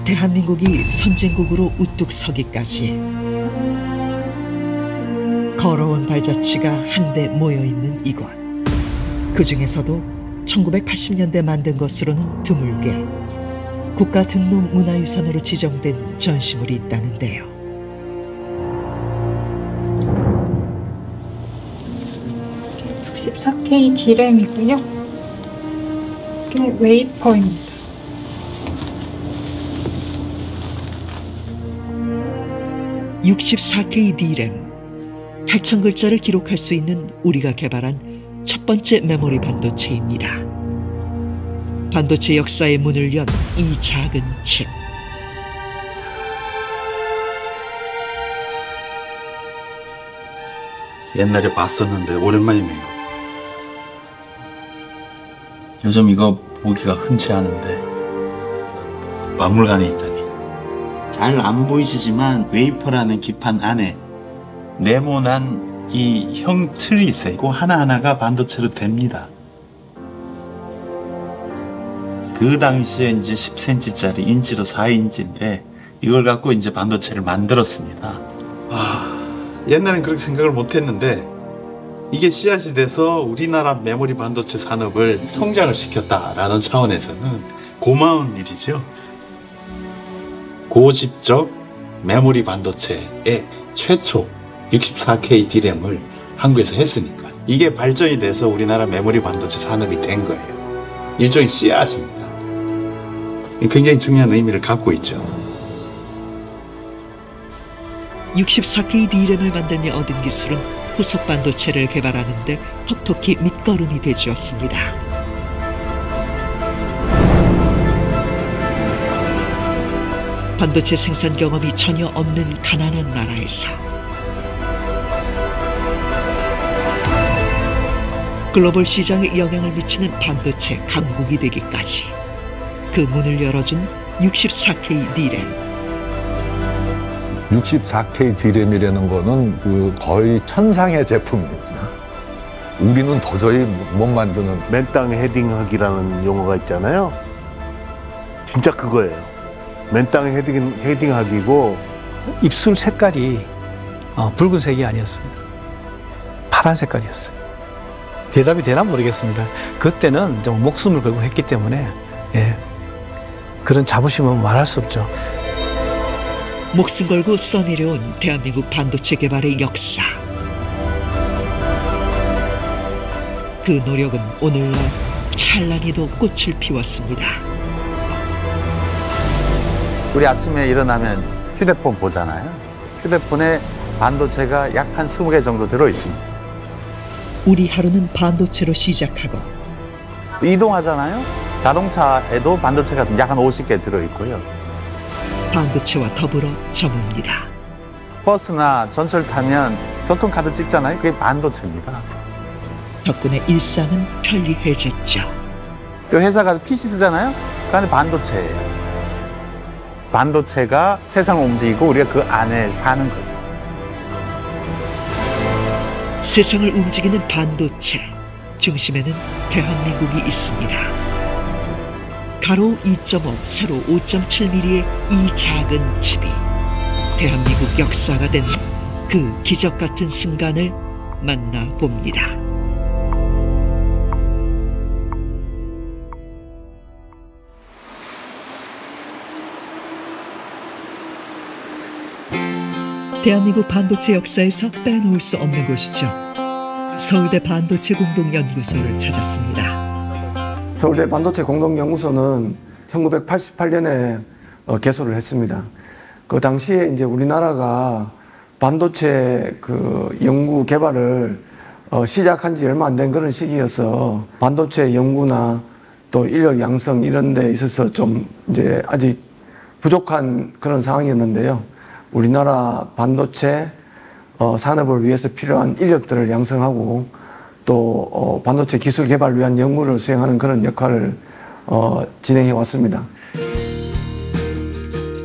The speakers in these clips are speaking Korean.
대한민국이 선진국으로 우뚝 서기까지 걸어온 발자취가 한데 모여있는 이곳. 그 중에서도 1980년대 만든 것으로는 드물게 국가 등록 문화유산으로 지정된 전시물이 있다는데요. (64K) D램이고요. 이게 웨이퍼입니다. (64K) D램, 8,000글자를 기록할 수 있는 우리가 개발한 첫 번째 메모리 반도체입니다. 반도체 역사의 문을 연 이 작은 칩. 옛날에 봤었는데 오랜만이네요. 요즘 이거 보기가 흔치 않은데 박물관에 있다니. 잘 안 보이시지만 웨이퍼라는 기판 안에 네모난 이 형 틀이 있어요. 그 하나하나가 반도체로 됩니다. 그 당시에 이제 10cm짜리 인치로 4인치인데 이걸 갖고 이제 반도체를 만들었습니다. 옛날엔 그렇게 생각을 못 했는데 이게 씨앗이 돼서 우리나라 메모리 반도체 산업을 성장을 시켰다라는 차원에서는 고마운 일이죠. 고집적 메모리 반도체의 최초 64K D램을 한국에서 했으니까 이게 발전이 돼서 우리나라 메모리 반도체 산업이 된 거예요. 일종의 씨앗입니다. 굉장히 중요한 의미를 갖고 있죠. 64K D램을 만들며 얻은 기술은 후속 반도체를 개발하는 데 톡톡히 밑거름이 되주었습니다. 반도체 생산 경험이 전혀 없는 가난한 나라에서 글로벌 시장에 영향을 미치는 반도체 강국이 되기까지 그 문을 열어준 64K D램. 64K D램이라는 거는 거의 천상의 제품입니다. 우리는 도저히 못 만드는. 맨땅 헤딩하기라는 용어가 있잖아요. 진짜 그거예요. 맨땅 헤딩하기고. 입술 색깔이 붉은색이 아니었습니다. 파란 색깔이었어요. 대답이 되나 모르겠습니다. 그때는 좀 목숨을 걸고 했기 때문에 그런 자부심은 말할 수 없죠. 목숨 걸고 써내려온 대한민국 반도체 개발의 역사. 그 노력은 오늘날 찬란히도 꽃을 피웠습니다. 우리 아침에 일어나면 휴대폰 보잖아요. 휴대폰에 반도체가 약 한 20개 정도 들어있습니다. 우리 하루는 반도체로 시작하고 이동하잖아요. 자동차에도 반도체가 약 한 50개 들어있고요. 반도체와 더불어 저뭅니다. 버스나 전철 타면 교통카드 찍잖아요. 그게 반도체입니다. 덕분에 일상은 편리해졌죠. 또 회사 가서 PC 쓰잖아요. 그 안에 반도체예요. 반도체가 세상을 움직이고 우리가 그 안에 사는 거죠. 세상을 움직이는 반도체, 중심에는 대한민국이 있습니다. 가로 2.5, 세로 5.7mm의 이 작은 칩이 대한민국 역사가 된 그 기적 같은 순간을 만나봅니다. 대한민국 반도체 역사에서 빼놓을 수 없는 곳이죠. 서울대 반도체 공동연구소를 찾았습니다. 서울대 반도체 공동연구소는 1988년에 개소를 했습니다. 그 당시에 이제 우리나라가 반도체 연구 개발을 시작한 지 얼마 안 된 그런 시기여서 반도체 연구나 또 인력 양성 이런 데 있어서 좀 이제 아직 부족한 그런 상황이었는데요. 우리나라 반도체 산업을 위해서 필요한 인력들을 양성하고 또 반도체 기술 개발을 위한 연구를 수행하는 그런 역할을 진행해 왔습니다.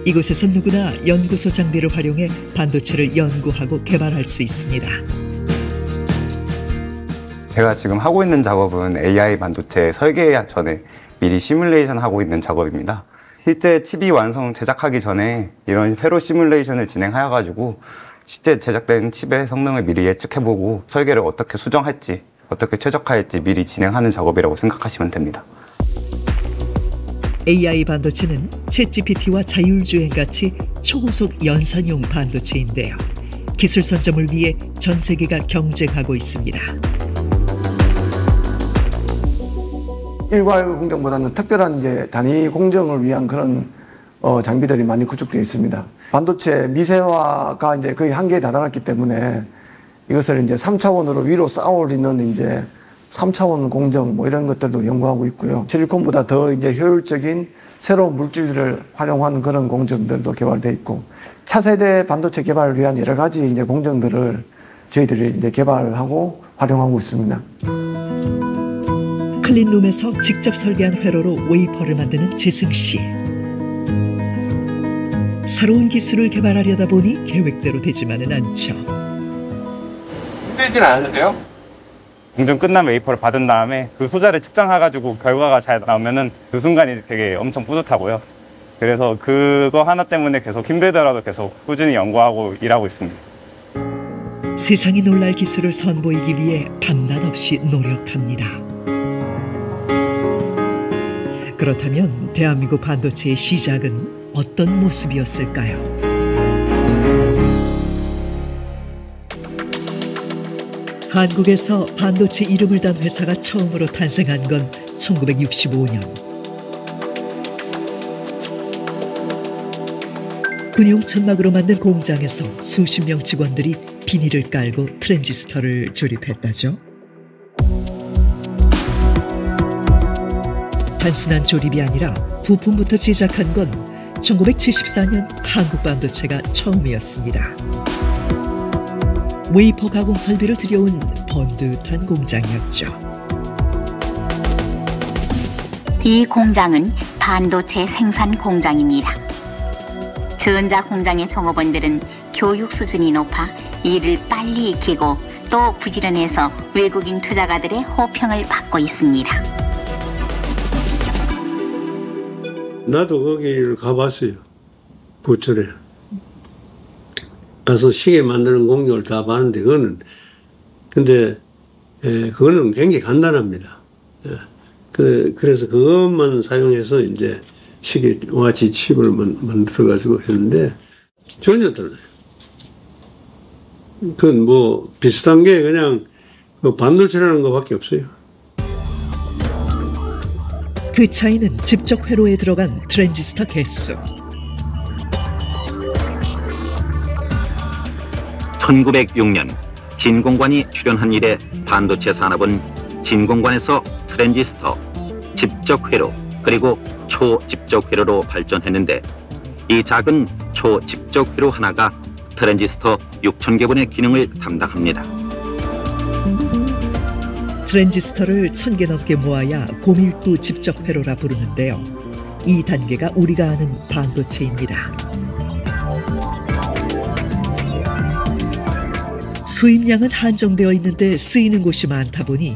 이곳에서 누구나 연구소 장비를 활용해 반도체를 연구하고 개발할 수 있습니다. 제가 지금 하고 있는 작업은 AI 반도체 설계 전에 미리 시뮬레이션 하고 있는 작업입니다. 실제 칩이 완성 제작하기 전에 이런 회로 시뮬레이션을 진행하여가지고 실제 제작된 칩의 성능을 미리 예측해보고 설계를 어떻게 수정할지, 어떻게 최적화할지 미리 진행하는 작업이라고 생각하시면 됩니다. AI 반도체는 챗GPT와 자율주행같이 초고속 연산용 반도체인데요. 기술 선점을 위해 전 세계가 경쟁하고 있습니다. 일괄 공정보다는 특별한 이제 단위 공정을 위한 그런 장비들이 많이 구축되어 있습니다. 반도체 미세화가 이제 거의 한계에 다다랐기 때문에 이것을 이제 3차원으로 위로 쌓아 올리는 이제 3차원 공정 뭐 이런 것들도 연구하고 있고요. 실리콘보다 더 이제 효율적인 새로운 물질들을 활용하는 그런 공정들도 개발되어 있고, 차세대 반도체 개발을 위한 여러 가지 이제 공정들을 저희들이 이제 개발하고 활용하고 있습니다. 클린룸에서 직접 설계한 회로로 웨이퍼를 만드는 재승 씨. 새로운 기술을 개발하려다 보니 계획대로 되지만은 않죠. 힘들진 않으세요? 공정 끝난 웨이퍼를 받은 다음에 그 소자를 측정해가지고 결과가 잘 나오면은 그 순간이 되게 엄청 뿌듯하고요. 그래서 그거 하나 때문에 계속 힘들더라도 계속 꾸준히 연구하고 일하고 있습니다. 세상이 놀랄 기술을 선보이기 위해 밤낮 없이 노력합니다. 그렇다면 대한민국 반도체의 시작은 어떤 모습이었을까요? 한국에서 반도체 이름을 단 회사가 처음으로 탄생한 건 1965년. 군용 천막으로 만든 공장에서 수십 명 직원들이 비닐을 깔고 트랜지스터를 조립했다죠. 단순한 조립이 아니라 부품부터 제작한 건 1974년 한국 반도체가 처음이었습니다. 웨이퍼 가공 설비를 들여온 번듯한 공장이었죠. 이 공장은 반도체 생산 공장입니다. 전자 공장의 종업원들은 교육 수준이 높아 일을 빨리 익히고 또 부지런해서 외국인 투자가들의 호평을 받고 있습니다. 나도 거기를 가봤어요. 부천에. 가서 시계 만드는 공정을 다 봤는데, 근데 그거는 굉장히 간단합니다. 그래서 그것만 사용해서 이제 시계와 같이 칩을 만들어가지고 했는데, 전혀 달라요. 그건 뭐 비슷한 게 그냥 반도체라는 것밖에 없어요. 그 차이는 집적 회로에 들어간 트랜지스터 개수. 1906년 진공관이 출현한 이래 반도체 산업은 진공관에서 트랜지스터, 집적 회로, 그리고 초집적 회로로 발전했는데, 이 작은 초집적 회로 하나가 트랜지스터 6,000개분의 기능을 담당합니다. 트랜지스터를 1,000개 넘게 모아야 고밀도 집적 회로라 부르는데요. 이 단계가 우리가 아는 반도체입니다. 수입량은 한정되어 있는데 쓰이는 곳이 많다 보니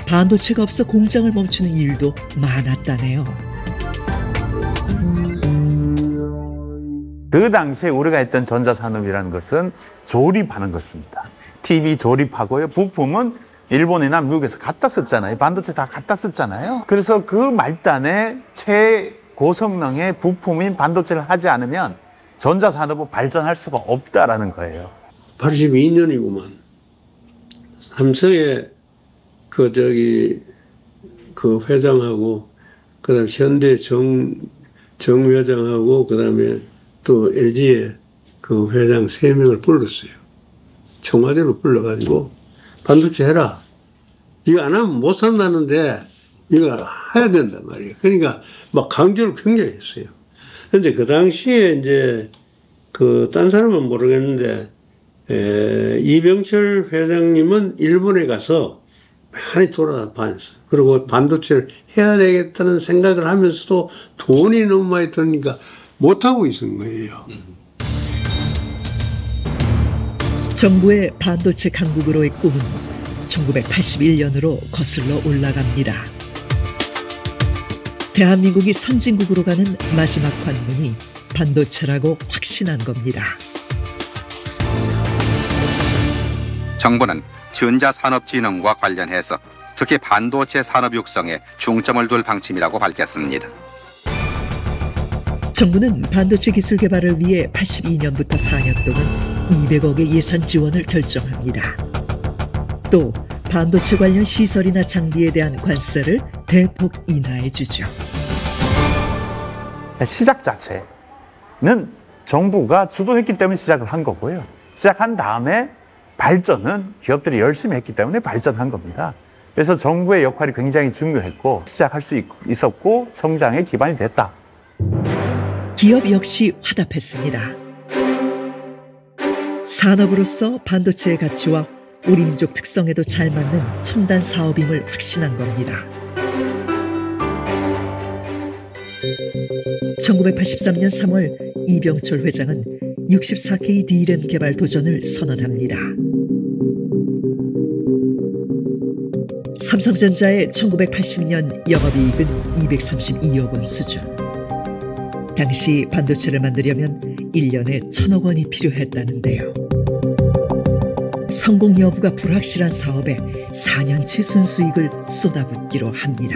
반도체가 없어 공장을 멈추는 일도 많았다네요. 그 당시에 우리가 했던 전자산업이라는 것은 조립하는 것입니다. TV 조립하고요. 부품은 일본이나 미국에서 갖다 썼잖아요. 반도체 다 갖다 썼잖아요. 그래서 그 말단에 최고성능의 부품인 반도체를 하지 않으면 전자산업은 발전할 수가 없다라는 거예요. 82년이구만. 삼성의 그 회장하고, 그 다음 현대 정 회장하고, 그 다음에 또 LG의 그 회장 3명을 불렀어요. 청와대로 불러가지고, 반도체 해라. 이거 안 하면 못 산다는데, 이거 해야 된단 말이에요. 그러니까 막 강조를 굉장히 했어요. 근데 그 당시에 이제, 딴 사람은 모르겠는데, 이병철 회장님은 일본에 가서 많이 돌아다녔어요. 그리고 반도체를 해야 되겠다는 생각을 하면서도 돈이 너무 많이 드니까 못하고 있는 거예요. 정부의 반도체 강국으로의 꿈은 1981년으로 거슬러 올라갑니다. 대한민국이 선진국으로 가는 마지막 관문이 반도체라고 확신한 겁니다. 정부는 전자산업진흥과 관련해서 특히 반도체 산업 육성에 중점을 둘 방침이라고 밝혔습니다. 정부는 반도체 기술 개발을 위해 82년부터 4년 동안 200억의 예산 지원을 결정합니다. 또 반도체 관련 시설이나 장비에 대한 관세를 대폭 인하해 주죠. 시작 자체는 정부가 주도했기 때문에 시작을 한 거고요. 시작한 다음에 발전은 기업들이 열심히 했기 때문에 발전한 겁니다. 그래서 정부의 역할이 굉장히 중요했고 시작할 수 있었고 성장의 기반이 됐다. 기업 역시 화답했습니다. 산업으로서 반도체의 가치와 우리 민족 특성에도 잘 맞는 첨단 사업임을 확신한 겁니다. 1983년 3월 이병철 회장은 64K D램 개발 도전을 선언합니다. 삼성전자의 1980년 영업이익은 232억 원 수준. 당시 반도체를 만들려면 1년에 1,000억 원이 필요했다는데요. 성공 여부가 불확실한 사업에 4년치 순수익을 쏟아붓기로 합니다.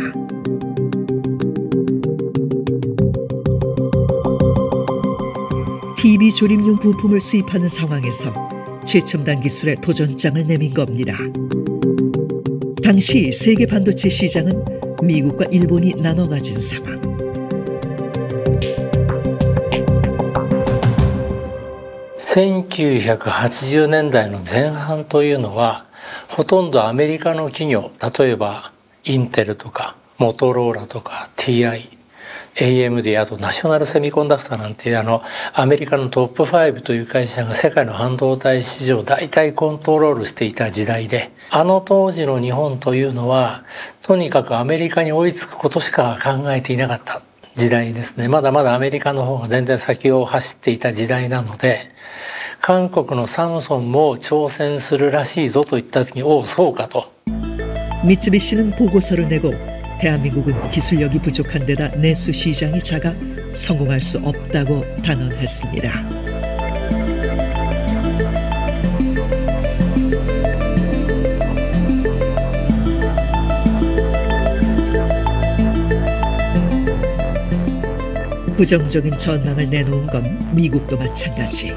TV 조립용 부품을 수입하는 상황에서 최첨단 기술의 도전장을 내민 겁니다. 당시 세계 반도체 시장은 미국과 일본이 나눠 가진 상황. 1980年代の前半というのはほとんどアメリカの企業、例えばインテルとかモトローラとか TI、AMD、あとナショナルセミコンダクターなんてアメリカのトップ5という会社が世界の半導体市場を大体コントロールしていた時代で、あの当時の日本というのはとにかくアメリカに追いつくことしか考えていなかった時代ですね。まだまだアメリカの方が全然先を走っていた時代なので、韓国のサムソンも挑戦するらしいぞと言った時に、おおそうかと。 미쯔비시는 보고서를 내고 대한민국은 기술력이 부족한 데다 내수 시장이 작아 성공할 수 없다고 단언했습니다. 부정적인 전망을 내놓은 건 미국도 마찬가지.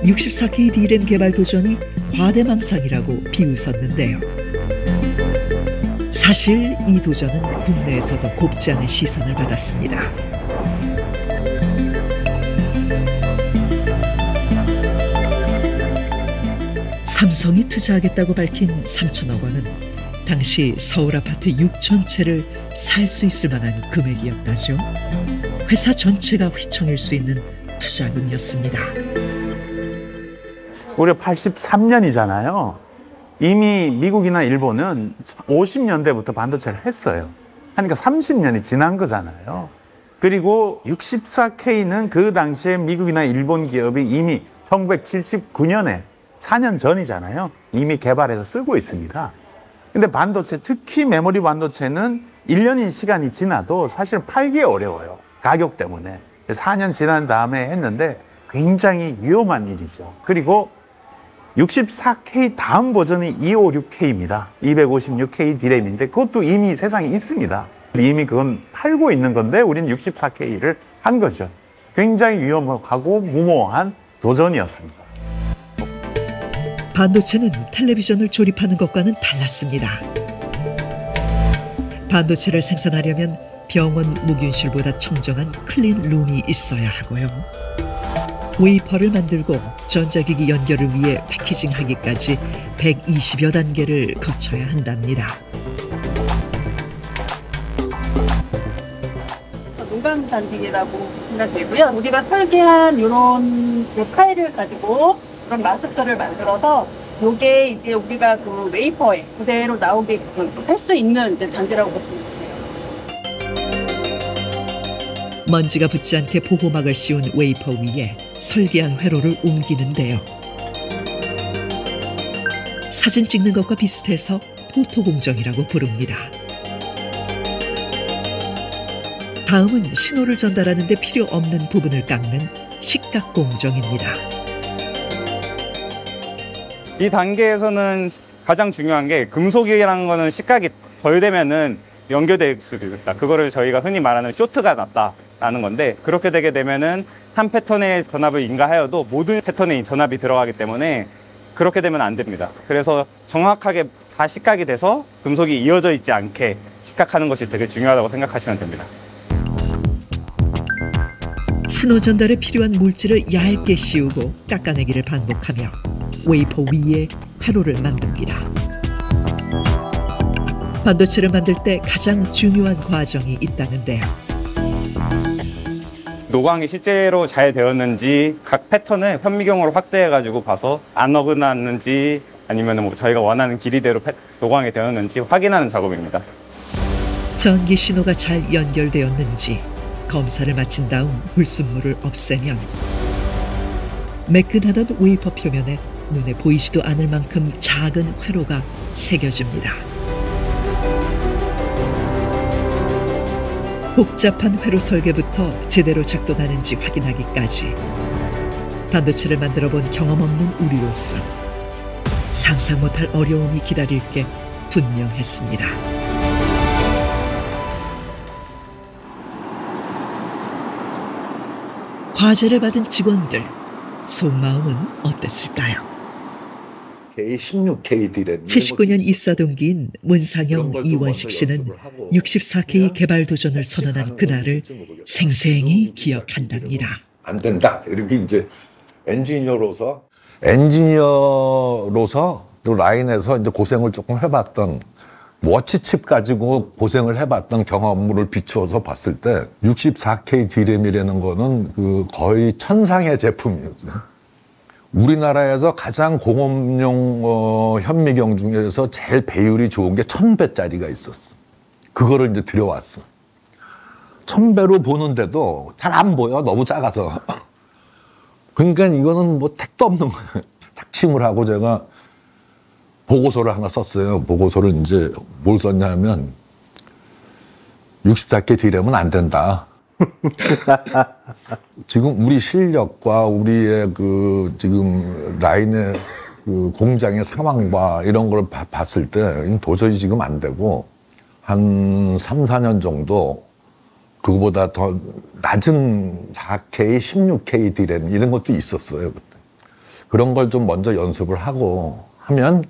64K D램 개발 도전이 과대망상이라고 비웃었는데요. 사실 이 도전은 국내에서도 곱지 않은 시선을 받았습니다. 삼성이 투자하겠다고 밝힌 3천억 원은 당시 서울 아파트 6천 채를 살 수 있을 만한 금액이었다죠. 회사 전체가 휘청일 수 있는 투자금이었습니다. 우리가 83년이잖아요. 이미 미국이나 일본은 50년대부터 반도체를 했어요. 하니까 30년이 지난 거잖아요. 그리고 64K는 그 당시에 미국이나 일본 기업이 이미 1979년에 4년 전이잖아요. 이미 개발해서 쓰고 있습니다. 근데 반도체, 특히 메모리 반도체는 1년인 시간이 지나도 사실 팔기 어려워요. 가격 때문에. 4년 지난 다음에 했는데 굉장히 위험한 일이죠. 그리고 64K 다음 버전이 256K입니다. 256K D램인데 그것도 이미 세상에 있습니다. 이미 그건 팔고 있는 건데 우리는 64K를 한 거죠. 굉장히 위험하고 무모한 도전이었습니다. 반도체는 텔레비전을 조립하는 것과는 달랐습니다. 반도체를 생산하려면 병원 무균실보다 청정한 클린룸이 있어야 하고요. 웨이퍼를 만들고 전자기기 연결을 위해 패키징하기까지 120여 단계를 거쳐야 한답니다. 노감 단디라고 보시면 되고요. 우리가 설계한 이런 파일을 가지고 그런 마스크를 만들어서 이게 이제 우리가 그 웨이퍼에 그대로 나오게 할 수 있는 이제 잔디라고 보시면 돼요. 먼지가 붙지 않게 보호막을 씌운 웨이퍼 위에 설계한 회로를 옮기는데요. 사진 찍는 것과 비슷해서 포토 공정이라고 부릅니다. 다음은 신호를 전달하는 데 필요 없는 부분을 깎는 식각 공정입니다. 이 단계에서는 가장 중요한 게 금속이라는 거는 식각이 덜 되면은 연결될 수도 있다. 그거를 저희가 흔히 말하는 쇼트가 났다라는 건데, 그렇게 되게 되면은 한 패턴의 전압을 인가하여도 모든 패턴에 전압이 들어가기 때문에 그렇게 되면 안 됩니다. 그래서 정확하게 다 식각이 돼서 금속이 이어져 있지 않게 식각하는 것이 되게 중요하다고 생각하시면 됩니다. 신호 전달에 필요한 물질을 얇게 씌우고 깎아내기를 반복하며 웨이퍼 위에 회로를 만듭니다. 반도체를 만들 때 가장 중요한 과정이 있다는데요. 노광이 실제로 잘 되었는지 각 패턴을 현미경으로 확대해가지고 봐서 안 어긋났는지 아니면 뭐 저희가 원하는 길이대로 노광이 되었는지 확인하는 작업입니다. 전기 신호가 잘 연결되었는지 검사를 마친 다음 불순물을 없애면 매끈하던 웨이퍼 표면에 눈에 보이지도 않을 만큼 작은 회로가 새겨집니다. 복잡한 회로 설계부터 제대로 작동하는지 확인하기까지 반도체를 만들어 본 경험 없는 우리로선 상상 못할 어려움이 기다릴 게 분명했습니다. 과제를 받은 직원들, 속마음은 어땠을까요? K16K 디램 79년 입사 동기인 문상영, 이원식 씨는 64K 개발 도전을 선언한 그날을 생생히 기억한답니다. 안 된다. 이렇게 이제 엔지니어로서 또 라인에서 이제 고생을 조금 해봤던 워치칩 가지고 고생을 해봤던 경험을 비추어서 봤을 때 64K 디램이라는 거는 그 거의 천상의 제품이었어요. 우리나라에서 가장 공업용 현미경 중에서 제일 배율이 좋은 게 1000배짜리가 있었어. 그거를 이제 들여왔어. 1000배로 보는데도 잘 안 보여. 너무 작아서. 그러니까 이거는 뭐 택도 없는 거예요. 작심을 하고 제가 보고서를 하나 썼어요. 보고서를 이제 뭘 썼냐 하면 64K 디램은 안 된다. 지금 우리 실력과 우리의 그 지금 라인의 그 공장의 상황과 이런 걸 봤을 때 도저히 지금 안 되고 한 3, 4년 정도 그거보다 더 낮은 4K, 16K 디램 이런 것도 있었어요. 그때. 그런 걸 좀 먼저 연습을 하고 하면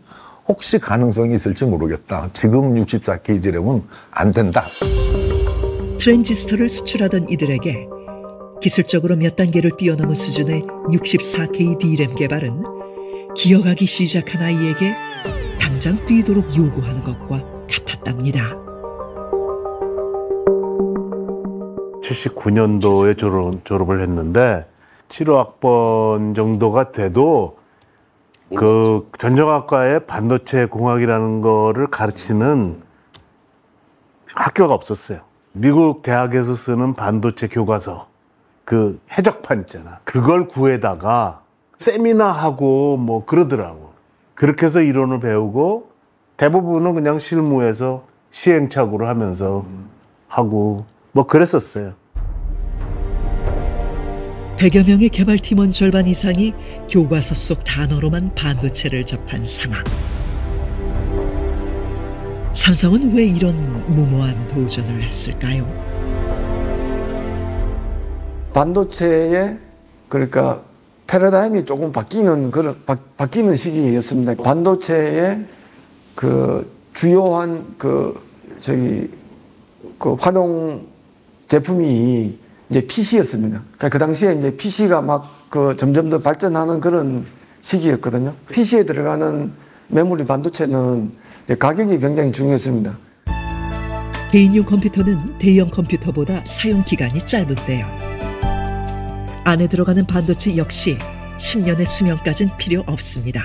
혹시 가능성이 있을지 모르겠다. 지금 64K 디램은 안 된다. 트랜지스터를 수출하던 이들에게 기술적으로 몇 단계를 뛰어넘은 수준의 64K 디램 개발은 기어가기 시작한 아이에게 당장 뛰도록 요구하는 것과 같았답니다. 79년도에 졸업을 했는데 7호학번 정도가 돼도 그 전정학과에 반도체 공학이라는 거를 가르치는 학교가 없었어요. 미국 대학에서 쓰는 반도체 교과서, 그 해적판 있잖아. 그걸 구해다가 세미나하고 뭐 그러더라고. 그렇게 해서 이론을 배우고 대부분은 그냥 실무에서 시행착오를 하면서 하고 뭐 그랬었어요. 100여 명의 개발팀원 절반 이상이 교과서 속 단어로만 반도체를 접한 상황. 삼성은 왜 이런 무모한 도전을 했을까요? 반도체의 그러니까 패러다임이 조금 바뀌는 시기였습니다. 반도체의 그 주요한 그 활용 제품이 이제 PC였습니다. 그러니까 그 당시에 이제 PC가 막 그 점점 더 발전하는 그런 시기였거든요. PC에 들어가는 메모리 반도체는 가격이 굉장히 중요했습니다. 개인용 컴퓨터는 대형 컴퓨터보다 사용 기간이 짧은데요. 안에 들어가는 반도체 역시 10년의 수명까지는 필요 없습니다.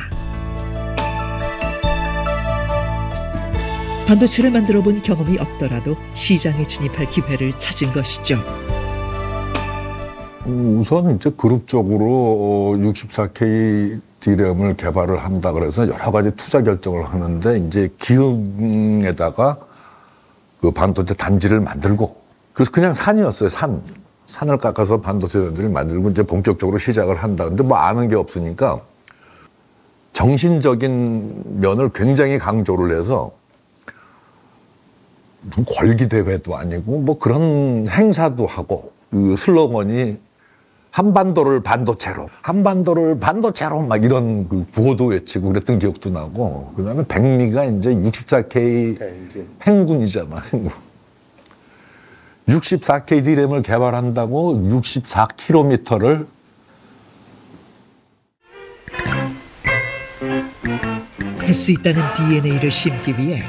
반도체를 만들어 본 경험이 없더라도 시장에 진입할 기회를 찾은 것이죠. 우선 이제 그룹적으로 64K 디램을 개발을 한다 그래서 여러 가지 투자 결정을 하는데 이제 기흥에다가 그 반도체 단지를 만들고 그래서 그냥 산이었어요. 산을 깎아서 반도체들을 만들고 이제 본격적으로 시작을 한다. 근데 뭐 아는 게 없으니까 정신적인 면을 굉장히 강조를 해서 궐기 대회도 아니고 뭐 그런 행사도 하고 그 슬로건이 한반도를 반도체로 막 이런 그 구호도 외치고 그랬던 기억도 나고 그다음에 백미가 이제 64K 행군이잖아. 64K D램을 개발한다고 64km를 할 수 있다는 DNA를 심기 위해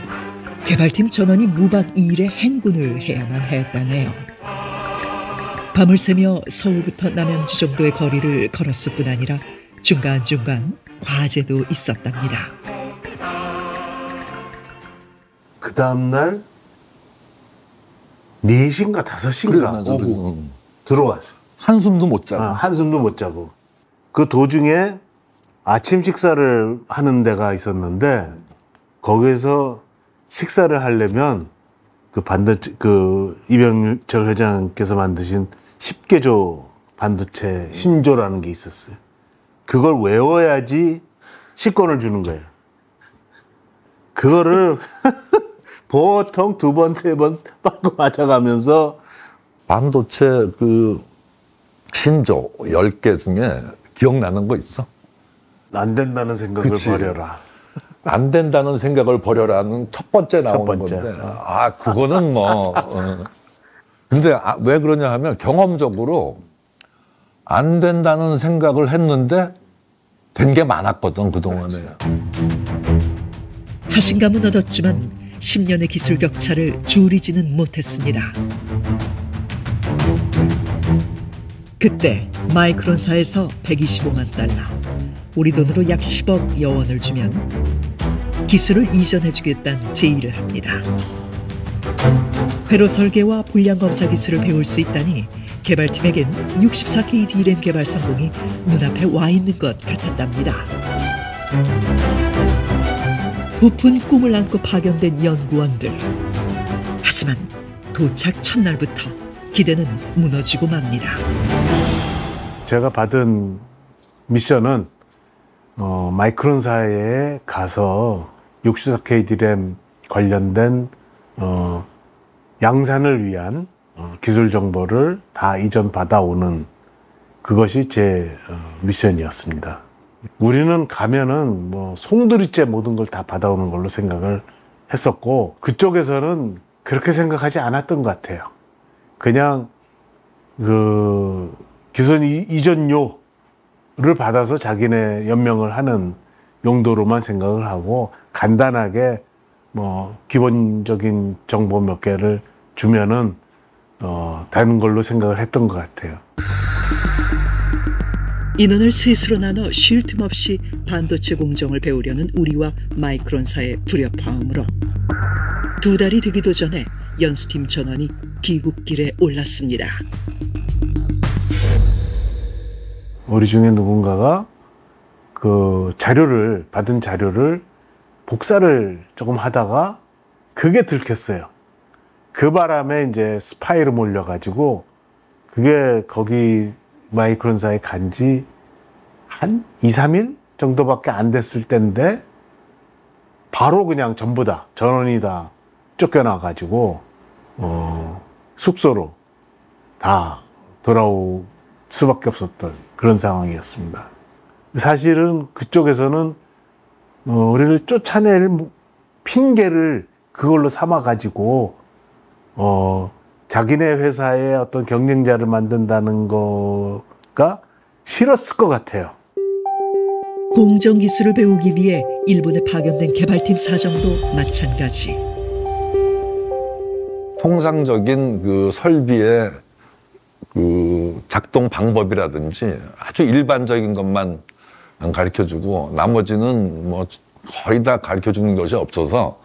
개발팀 전원이 무박 2일의 행군을 해야만 했다네요. 밤을 새며 서울부터 남양주 정도의 거리를 걸었을 뿐 아니라 중간중간 과제도 있었답니다. 그 다음날 4시인가 5시인가 오고 들어왔어. 한숨도 못 자고. 한숨도 못 자고. 그 도중에 아침 식사를 하는 데가 있었는데 거기에서 식사를 하려면 그 이병철 회장께서 만드신 10개조 반도체 신조라는 게 있었어요. 그걸 외워야지 식권을 주는 거예요. 그거를 보통 2번, 3번 빠꾸 맞아가면서 반도체 그 신조 10개 중에 기억나는 거 있어? 안 된다는 생각을 그치. 버려라. 안 된다는 생각을 버려라는 첫 번째 나오는 건데 그거는 뭐 근데 왜 그러냐 하면 경험적으로 안 된다는 생각을 했는데 된 게 많았거든 그동안에. 자신감은 얻었지만 10년의 기술 격차를 줄이지는 못했습니다. 그때 마이크론사에서 125만 달러, 우리 돈으로 약 10억 여원을 주면 기술을 이전해주겠다는 제의를 합니다. 회로 설계와 불량 검사 기술을 배울 수 있다니 개발팀에겐 64K D램 개발 성공이 눈앞에 와 있는 것 같았답니다. 부푼 꿈을 안고 파견된 연구원들. 하지만 도착 첫날부터 기대는 무너지고 맙니다. 제가 받은 미션은 마이크론사에 가서 64K D램 관련된 양산을 위한 기술 정보를 다 이전 받아오는 그것이 제 미션이었습니다. 우리는 가면은 뭐 송두리째 모든 걸 다 받아오는 걸로 생각을 했었고 그쪽에서는 그렇게 생각하지 않았던 것 같아요. 그냥 그 기술 이전료를 받아서 자기네 연명을 하는 용도로만 생각을 하고 간단하게 뭐 기본적인 정보 몇 개를 주면은 되는 걸로 생각을 했던 것 같아요. 인원을 셋으로 나눠 쉴 틈 없이 반도체 공정을 배우려는 우리와 마이크론사의 불협화음으로 2달이 되기도 전에 연수팀 전원이 귀국길에 올랐습니다. 우리 중에 누군가가 그 받은 자료를 복사를 조금 하다가 그게 들켰어요. 그 바람에 이제 스파이로 몰려가지고 그게 거기 마이크론사에 간지 한 2, 3일 정도밖에 안 됐을 때인데 바로 그냥 전부 다 전원이 다 쫓겨나가지고 숙소로 다 돌아올 수밖에 없었던 그런 상황이었습니다. 사실은 그쪽에서는 우리를 쫓아낼 핑계를 그걸로 삼아가지고 자기네 회사의 어떤 경쟁자를 만든다는 거가 싫었을 것 같아요. 공정 기술을 배우기 위해 일본에 파견된 개발팀 사정도 마찬가지. 통상적인 그 설비의 그 작동 방법이라든지 아주 일반적인 것만 가르쳐주고 나머지는 뭐 거의 다 가르쳐주는 것이 없어서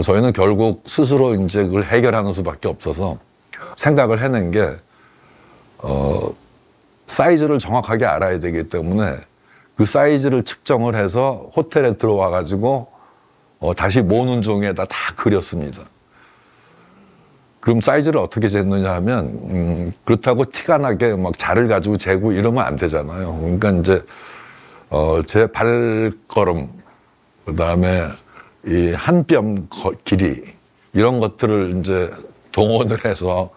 저희는 결국 스스로 이제 그걸 해결하는 수밖에 없어서 생각을 해낸 게 사이즈를 정확하게 알아야 되기 때문에 그 사이즈를 측정을 해서 호텔에 들어와 가지고 다시 모눈 종이에다 다 그렸습니다. 그럼 사이즈를 어떻게 쟀느냐 하면 그렇다고 티가 나게 막 자를 가지고 재고 이러면 안 되잖아요. 그러니까 이제 제 발걸음, 그다음에 이 한 뼘 길이 이런 것들을 이제 동원을 해서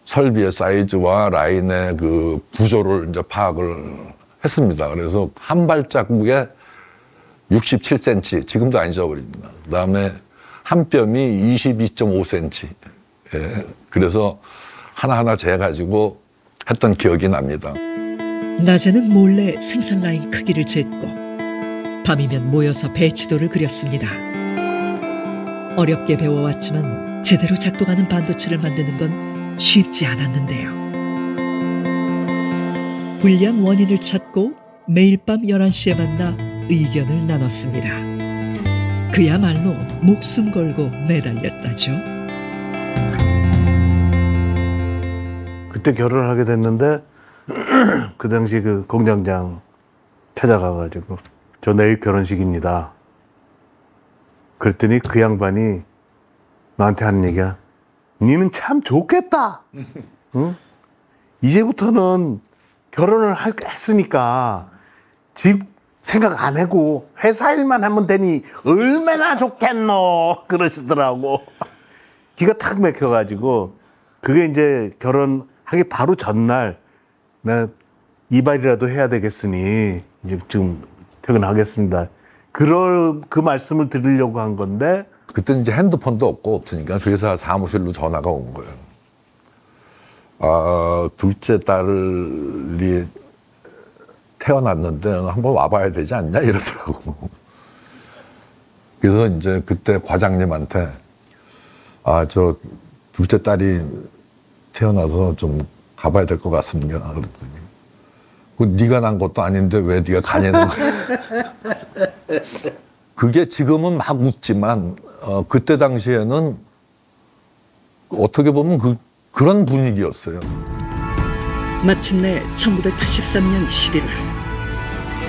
설비의 사이즈와 라인의 그 구조를 이제 파악을 했습니다. 그래서 한 발자국에 67cm, 지금도 안 잊어버립니다. 그다음에 한 뼘이 22.5cm. 예, 그래서 하나하나 재가지고 했던 기억이 납니다. 낮에는 몰래 생산 라인 크기를 쟀고 밤이면 모여서 배치도를 그렸습니다. 어렵게 배워왔지만 제대로 작동하는 반도체를 만드는 건 쉽지 않았는데요. 불량 원인을 찾고 매일 밤 11시에 만나 의견을 나눴습니다. 그야말로 목숨 걸고 매달렸다죠. 그때 결혼을 하게 됐는데 그 당시 그 공장장 찾아가가지고 저 내일 결혼식입니다. 그랬더니 그 양반이 나한테 하는 얘기야. 니는 참 좋겠다. 응? 이제부터는 결혼을 했으니까 집 생각 안 하고 회사 일만 하면 되니 얼마나 좋겠노 그러시더라고. 기가 탁 막혀가지고 그게 이제 결혼하기 바로 전날 나 이발이라도 해야 되겠으니 이제 지금 퇴근하겠습니다. 그 말씀을 드리려고 한 건데 그때 이제 핸드폰도 없으니까 회사 사무실로 전화가 온 거예요. 둘째 딸이 태어났는데 한번 와봐야 되지 않냐 이러더라고. 그래서 이제 그때 과장님한테 저 둘째 딸이 태어나서 좀 가봐야 될 것 같습니다. 그랬더니 네가 난 것도 아닌데 왜 네가 가냐는 거야. 그게 지금은 막 웃지만 그때 당시에는 어떻게 보면 그런 분위기였어요. 마침내 1983년 11월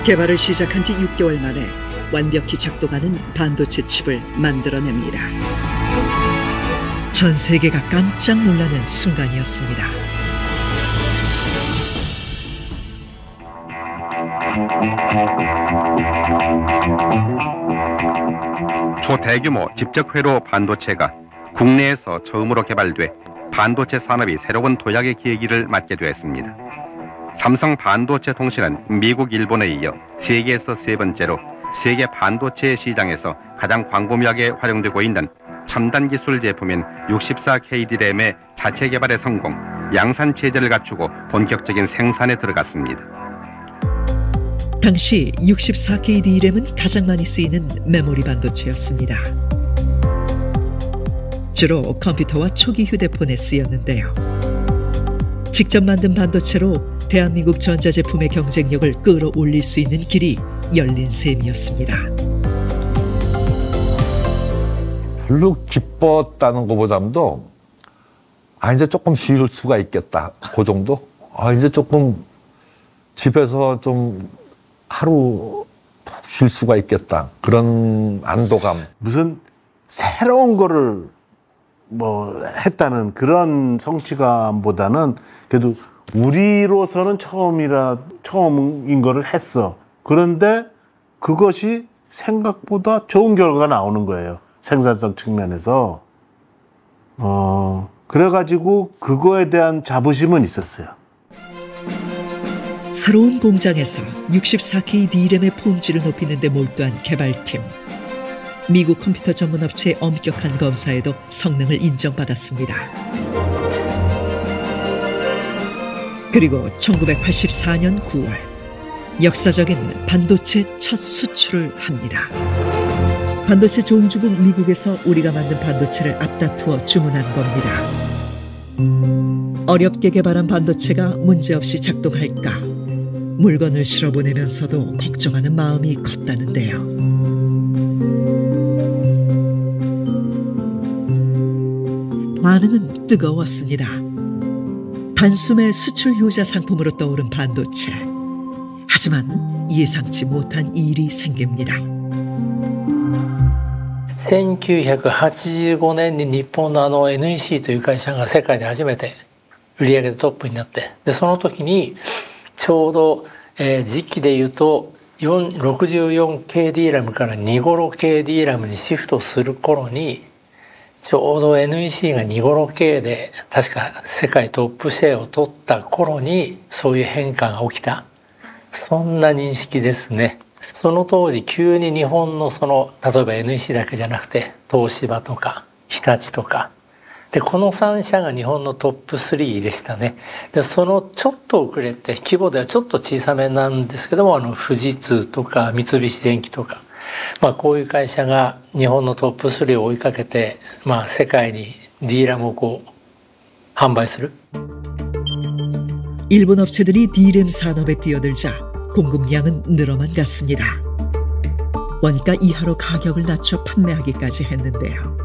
개발을 시작한 지 6개월 만에 완벽히 작동하는 반도체 칩을 만들어냅니다. 전 세계가 깜짝 놀라는 순간이었습니다. 초대규모 집적회로 반도체가 국내에서 처음으로 개발돼 반도체 산업이 새로운 도약의 계기를 맞게 되었습니다. 삼성 반도체 통신은 미국, 일본에 이어 세계에서 세 번째로 세계 반도체 시장에서 가장 광범위하게 활용되고 있는 첨단 기술 제품인 64K D램의 자체 개발에 성공, 양산 체제를 갖추고 본격적인 생산에 들어갔습니다. 당시 64K D램은 가장 많이 쓰이는 메모리 반도체였습니다. 주로 컴퓨터와 초기 휴대폰에 쓰였는데요. 직접 만든 반도체로 대한민국 전자제품의 경쟁력을 끌어올릴 수 있는 길이 열린 셈이었습니다. 별로 기뻤다는 것보다도 이제 조금 쉴 수가 있겠다. 그 정도? 이제 조금 집에서 좀 하루 푹 쉴 수가 있겠다. 그런 안도감. 무슨 새로운 거를 했다는 그런 성취감보다는 그래도 우리로서는 처음인 거를 했어. 그런데 그것이 생각보다 좋은 결과가 나오는 거예요. 생산성 측면에서. 그래가지고 그거에 대한 자부심은 있었어요. 새로운 공장에서 64K D램의 품질을 높이는 데 몰두한 개발팀. 미국 컴퓨터 전문 업체의 엄격한 검사에도 성능을 인정받았습니다. 그리고 1984년 9월 역사적인 반도체 첫 수출을 합니다. 반도체 종주국 미국에서 우리가 만든 반도체를 앞다투어 주문한 겁니다. 어렵게 개발한 반도체가 문제없이 작동할까 물건을 실어보내면서도 걱정하는 마음이 컸다는데요. 반응은 뜨거웠습니다. 단숨에 수출 효자 상품으로 떠오른 반도체. 하지만 예상치 못한 일이 생깁니다. 1985年に日本のNEC という会社が世界で初めて売り上げでトップになって、でその時にちょうど、時期でいうと 64K ディーラムから2頃 K ディーラムにシフトする頃に、ちょうど NEC が2頃 K で確か世界トップシェアを取った頃にそういう変化が起きた、そんな認識ですね。その当時急に日本の例えば NEC だけじゃなくて東芝とか日立とかで、この3社が日本のトップ3でしたね。でそのちょっと遅れて、規模ではちょっと小さめなんですけども、富士通とか三菱電機とか、こういう会社が日本のトップ3を追いかけて、世界にディーラムを販売する。 일본 업체들이 D램 산업에 뛰어들자 공급량은 늘어만 갔습니다. 원가 이하로 가격을 낮춰 판매하기까지 했는데요.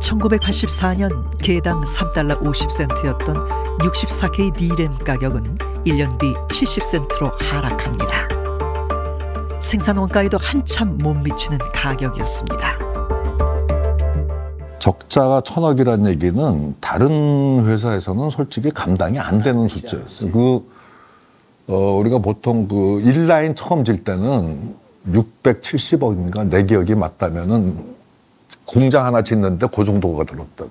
1984년 개당 3달러 50센트였던 64K D램 가격은 1년 뒤 70센트로 하락합니다. 생산 원가에도 한참 못 미치는 가격이었습니다. 적자가 1,000억이라는 얘기는 다른 회사에서는 솔직히 감당이 안 되는 숫자였어요. 우리가 보통 그 1라인 처음 질 때는 670억인가 내 기억이 맞다면은 공장 하나 짓는데 그 정도가 들었다.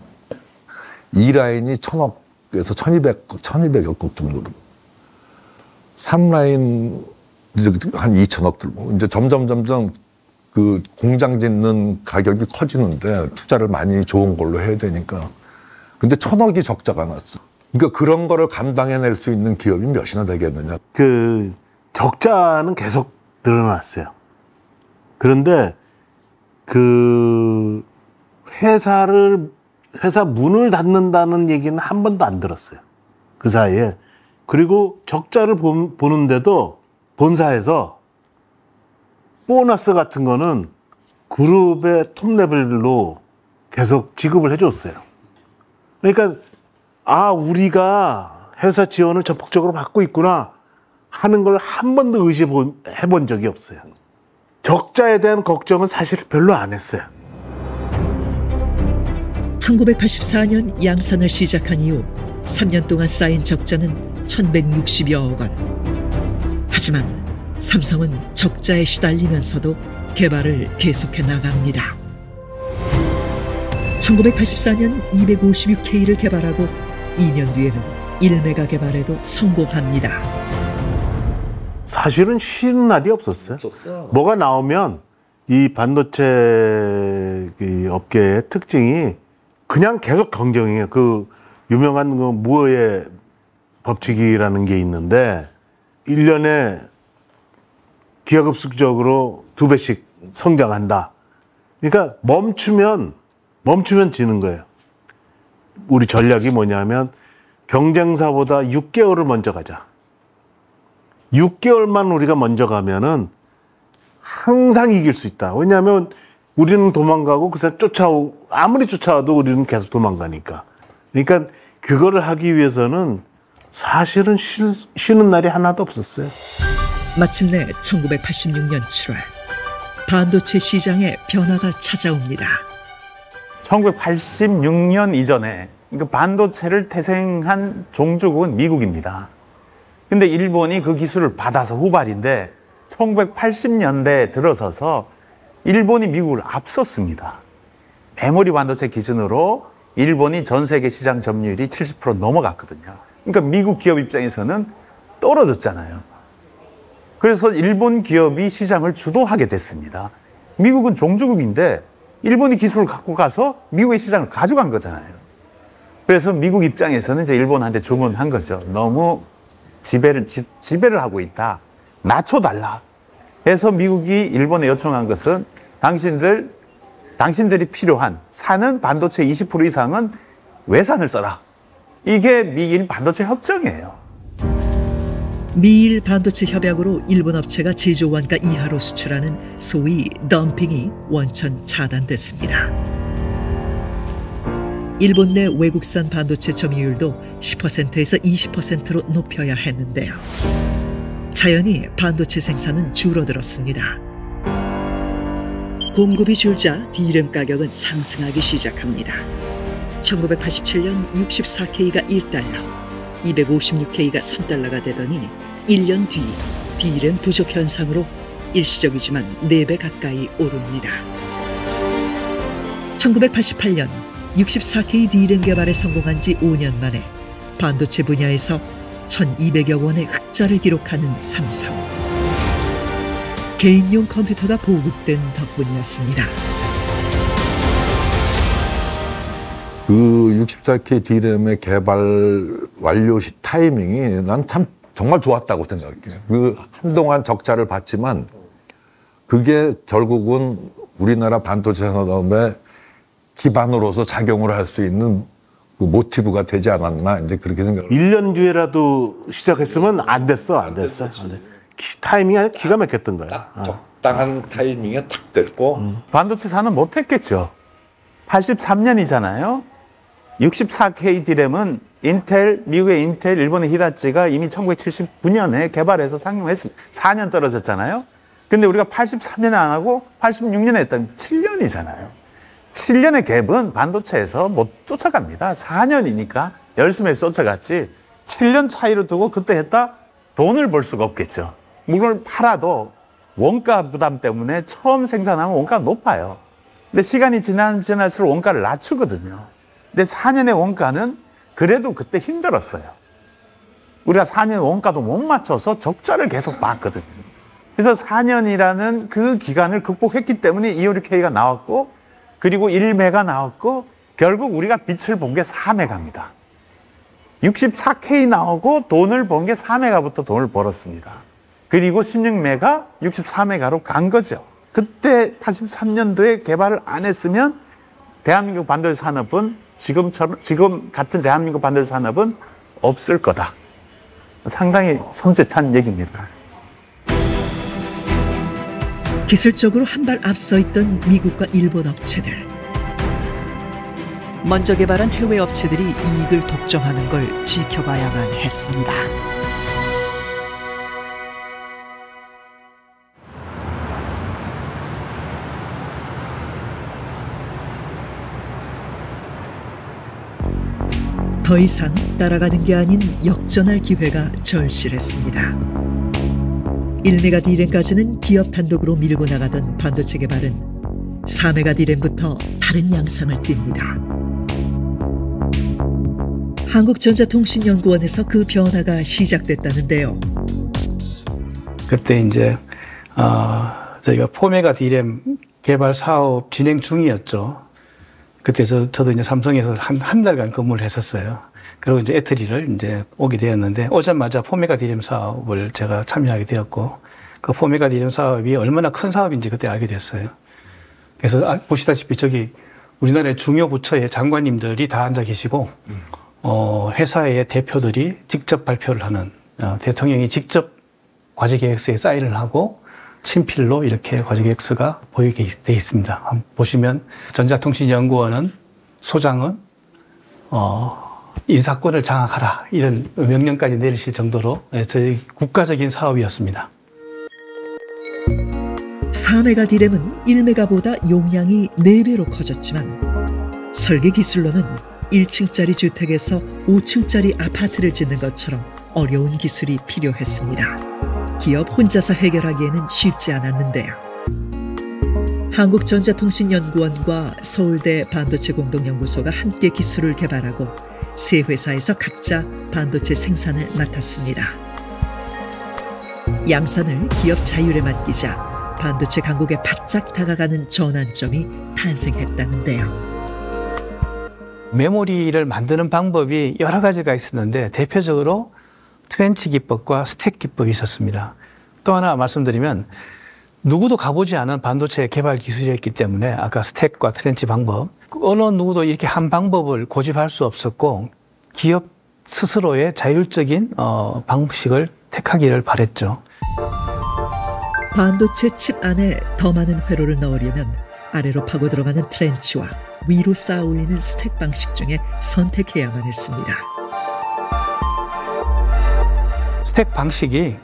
2라인이 1,000억에서 1,200억 정도로. 3라인 한 2,000억 들고. 이제 점점 그 공장 짓는 가격이 커지는데 투자를 많이 좋은 걸로 해야 되니까. 근데 1,000억이 적자가 났어. 그러니까 그런 거를 감당해낼 수 있는 기업이 몇이나 되겠느냐. 그 적자는 계속 늘어났어요. 그런데 그 회사 문을 닫는다는 얘기는 한 번도 안 들었어요. 그 사이에. 그리고 적자를 보는데도 본사에서 보너스 같은 거는 그룹의 톱 레벨로 계속 지급을 해줬어요. 그러니까 우리가 회사 지원을 적극적으로 받고 있구나 하는 걸 한 번도 의심해본 적이 없어요. 적자에 대한 걱정은 사실 별로 안 했어요. 1984년 양산을 시작한 이후 3년 동안 쌓인 적자는 1,160여억 원. 하지만 삼성은 적자에 시달리면서도 개발을 계속해 나갑니다. 1984년 256K를 개발하고 2년 뒤에는 1메가 개발에도 성공합니다. 사실은 쉬는 날이 없었어요. 뭐가 나오면 이 반도체 업계의 특징이 그냥 계속 경쟁이에요. 그 유명한 그 무어의 법칙이라는 게 있는데 1년에 기하급수적으로 2배씩 성장한다. 그러니까 멈추면 지는 거예요. 우리 전략이 뭐냐면 경쟁사보다 6개월을 먼저 가자. 6개월만 우리가 먼저 가면은 항상 이길 수 있다. 왜냐하면 우리는 도망가고 그 사람 아무리 쫓아와도 우리는 계속 도망가니까. 그러니까 그거를 하기 위해서는 사실은 쉬는 날이 하나도 없었어요. 마침내 1986년 7월 반도체 시장에 변화가 찾아옵니다. 1986년 이전에 반도체를 태생한 종주국은 미국입니다. 근데 일본이 그 기술을 받아서 후발인데 1980년대에 들어서서 일본이 미국을 앞섰습니다. 메모리 반도체 기준으로 일본이 전 세계 시장 점유율이 70% 넘어갔거든요. 그러니까 미국 기업 입장에서는 떨어졌잖아요. 그래서 일본 기업이 시장을 주도하게 됐습니다. 미국은 종주국인데 일본이 기술을 갖고 가서 미국의 시장을 가져간 거잖아요. 그래서 미국 입장에서는 이제 일본한테 주문한 거죠. 너무 지배를 하고 있다. 낮춰달라. 해서 미국이 일본에 요청한 것은 당신들이 필요한 사는 반도체 20% 이상은 외산을 써라. 이게 미일 반도체 협정이에요. 미일 반도체 협약으로 일본 업체가 제조 원가 이하로 수출하는 소위 덤핑이 원천 차단됐습니다. 일본 내 외국산 반도체 점유율도 10%에서 20%로 높여야 했는데요. 자연히 반도체 생산은 줄어들었습니다. 공급이 줄자 D램 가격은 상승하기 시작합니다. 1987년 64K가 1달러, 256K가 3달러가 되더니 1년 뒤 D램 부족 현상으로 일시적이지만 4배 가까이 오릅니다. 1988년 64K D램 개발에 성공한 지 5년 만에 반도체 분야에서 1,200여 원의 흑자를 기록하는 삼성. 개인용 컴퓨터가 보급된 덕분이었습니다. 그 64K D램의 개발 완료 시 타이밍이 난 참 정말 좋았다고 생각해요. 그 한동안 적자를 봤지만 그게 결국은 우리나라 반도체 산업의 기반으로서 작용을 할 수 있는 그 모티브가 되지 않았나 이제 그렇게 생각을. 1년 뒤에라도 시작했으면 안 됐어. 타이밍이 기가 막혔던 거야. 적당한 타이밍에 탁 됐고. 반도체 산업 못했겠죠. 83년이잖아요. 64K D램은 미국의 인텔, 일본의 히다치가 이미 1979년에 개발해서 상용했습니다. 4년 떨어졌잖아요. 근데 우리가 83년에 안 하고 86년에 했다면 7년이잖아요. 7년의 갭은 반도체에서 못 쫓아갑니다. 4년이니까 열심히 쫓아갔지 7년 차이로 두고 그때 했다? 돈을 벌 수가 없겠죠. 물건을 팔아도 원가 부담 때문에 처음 생산하면 원가가 높아요. 근데 시간이 지날수록 원가를 낮추거든요. 근데 4년의 원가는 그래도 그때 힘들었어요. 우리가 4년 원가도 못 맞춰서 적자를 계속 봤거든요. 그래서 4년이라는 그 기간을 극복했기 때문에 256K가 나왔고 그리고 1메가 나왔고 결국 우리가 빛을 본 게 4메가입니다. 64K 나오고 돈을 번 게 4메가부터 돈을 벌었습니다. 그리고 16메가 64메가로 간 거죠. 그때 83년도에 개발을 안 했으면 대한민국 반도체 산업은 지금 같은 대한민국 반도체 산업은 없을 거다. 상당히 섬찟한 얘기입니다. 기술적으로 한 발 앞서 있던 미국과 일본 업체들. 먼저 개발한 해외 업체들이 이익을 독점하는 걸 지켜봐야만 했습니다. 더 이상 따라가는 게 아닌 역전할 기회가 절실했습니다. 1메가 D램까지는 기업 단독으로 밀고 나가던 반도체 개발은 4메가 D램부터 다른 양상을 띱니다. 한국전자통신연구원에서 그 변화가 시작됐다는데요. 그때 이제 저희가 4메가 D램 개발 사업 진행 중이었죠. 그때 저도 이제 삼성에서 한 달간 근무를 했었어요. 그리고 이제 애트리를 이제 오게 되었는데 오자마자 4메가 D램 사업을 제가 참여하게 되었고 그 4메가 D램 사업이 얼마나 큰 사업인지 그때 알게 됐어요. 그래서 보시다시피 저기 우리나라의 중요 부처의 장관님들이 다 앉아 계시고 회사의 대표들이 직접 발표를 하는 대통령이 직접 과제계획서에 사인을 하고 친필로 이렇게 과제계획서가 보이게 돼 있습니다. 보시면 전자통신연구원은 소장은 인사권을 장악하라 이런 명령까지 내리실 정도로 저희 국가적인 사업이었습니다. 4메가 D램은 1메가보다 용량이 4배로 커졌지만 설계 기술로는 1층짜리 주택에서 5층짜리 아파트를 짓는 것처럼 어려운 기술이 필요했습니다. 기업 혼자서 해결하기에는 쉽지 않았는데요. 한국전자통신연구원과 서울대 반도체공동연구소가 함께 기술을 개발하고 세 회사에서 각자 반도체 생산을 맡았습니다. 양산을 기업 자율에 맡기자 반도체 강국에 바짝 다가가는 전환점이 탄생했다는데요. 메모리를 만드는 방법이 여러 가지가 있었는데 대표적으로 트렌치 기법과 스택 기법이 있었습니다. 또 하나 말씀드리면 누구도 가보지 않은 반도체 개발 기술이었기 때문에 아까 스택과 트렌치 방법 어느 누구도 이렇게 한 방법을 고집할 수 없었고 기업 스스로의 자율적인 방식을 택하기를 바랬죠. 반도체 칩 안에 더 많은 회로를 넣으려면 아래로 파고 들어가는 트렌치와 위로 쌓아 올리는 스택 방식 중에 선택해야만 했습니다. 스택 방식이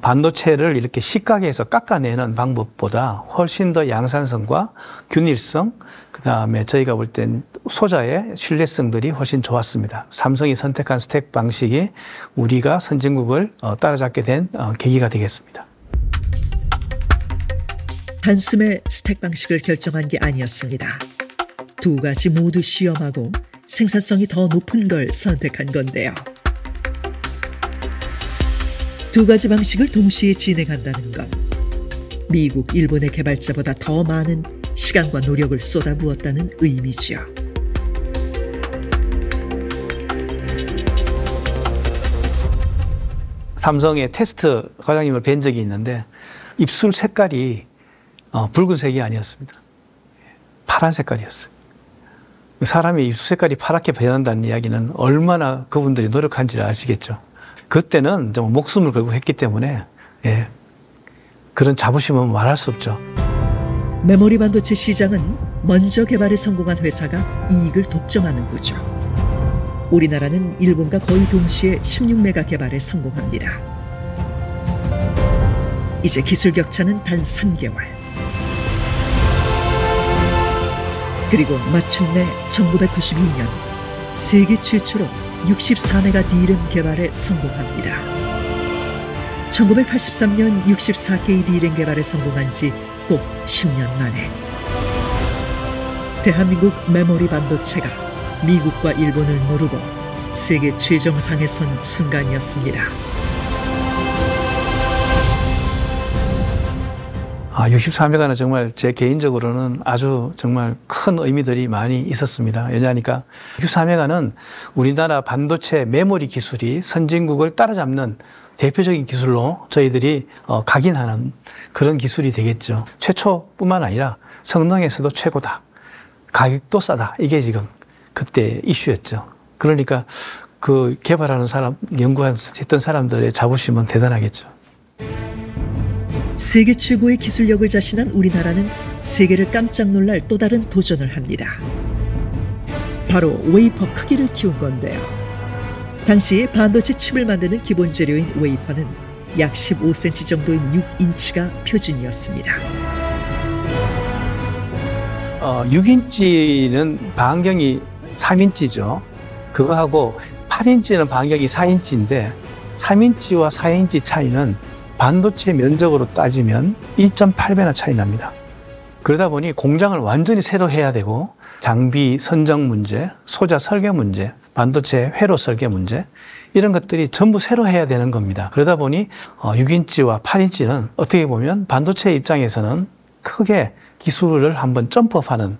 반도체를 이렇게 식각에서 깎아내는 방법보다 훨씬 더 양산성과 균일성, 그 다음에 저희가 볼 땐 소자의 신뢰성들이 훨씬 좋았습니다. 삼성이 선택한 스택 방식이 우리가 선진국을 따라잡게 된 계기가 되겠습니다. 단숨에 스택 방식을 결정한 게 아니었습니다. 두 가지 모두 시험하고 생산성이 더 높은 걸 선택한 건데요. 두 가지 방식을 동시에 진행한다는 건 미국, 일본의 개발자보다 더 많은 시간과 노력을 쏟아부었다는 의미지요. 삼성의 테스트 과장님을 뵌 적이 있는데 입술 색깔이 붉은색이 아니었습니다. 파란 색깔이었어요. 사람이 입술 색깔이 파랗게 변한다는 이야기는 얼마나 그분들이 노력한지 아시겠죠. 그때는 좀 목숨을 걸고 했기 때문에 그런 자부심은 말할 수 없죠. 메모리 반도체 시장은 먼저 개발에 성공한 회사가 이익을 독점하는 구조. 우리나라는 일본과 거의 동시에 16메가 개발에 성공합니다. 이제 기술 격차는 단 3개월. 그리고 마침내 1992년 세계 최초로 64메가 D램 개발에 성공합니다. 1983년 64K D램 개발에 성공한 지 꼭 10년 만에 대한민국 메모리 반도체가 미국과 일본을 누르고 세계 최정상에 선 순간이었습니다. 64메가는 정말 제 개인적으로는 아주 정말 큰 의미들이 많이 있었습니다. 왜냐하니까 64메가는 우리나라 반도체 메모리 기술이 선진국을 따라잡는 대표적인 기술로 저희들이 각인하는 그런 기술이 되겠죠. 최초뿐만 아니라 성능에서도 최고다. 가격도 싸다. 이게 지금 그때 이슈였죠. 그러니까 그 개발하는 사람, 연구했던 사람들의 자부심은 대단하겠죠. 세계 최고의 기술력을 자신한 우리나라는 세계를 깜짝 놀랄 또 다른 도전을 합니다. 바로 웨이퍼 크기를 키운 건데요. 당시 반도체 칩을 만드는 기본 재료인 웨이퍼는 약 15cm 정도인 6인치가 표준이었습니다. 6인치는 반경이 3인치죠. 그거하고 8인치는 반경이 4인치인데 3인치와 4인치 차이는 반도체 면적으로 따지면 1.8배나 차이 납니다. 그러다 보니 공장을 완전히 새로 해야 되고 장비 선정 문제, 소자 설계 문제, 반도체 회로 설계 문제 이런 것들이 전부 새로 해야 되는 겁니다. 그러다 보니 6인치와 8인치는 어떻게 보면 반도체 입장에서는 크게 기술을 한번 점프업하는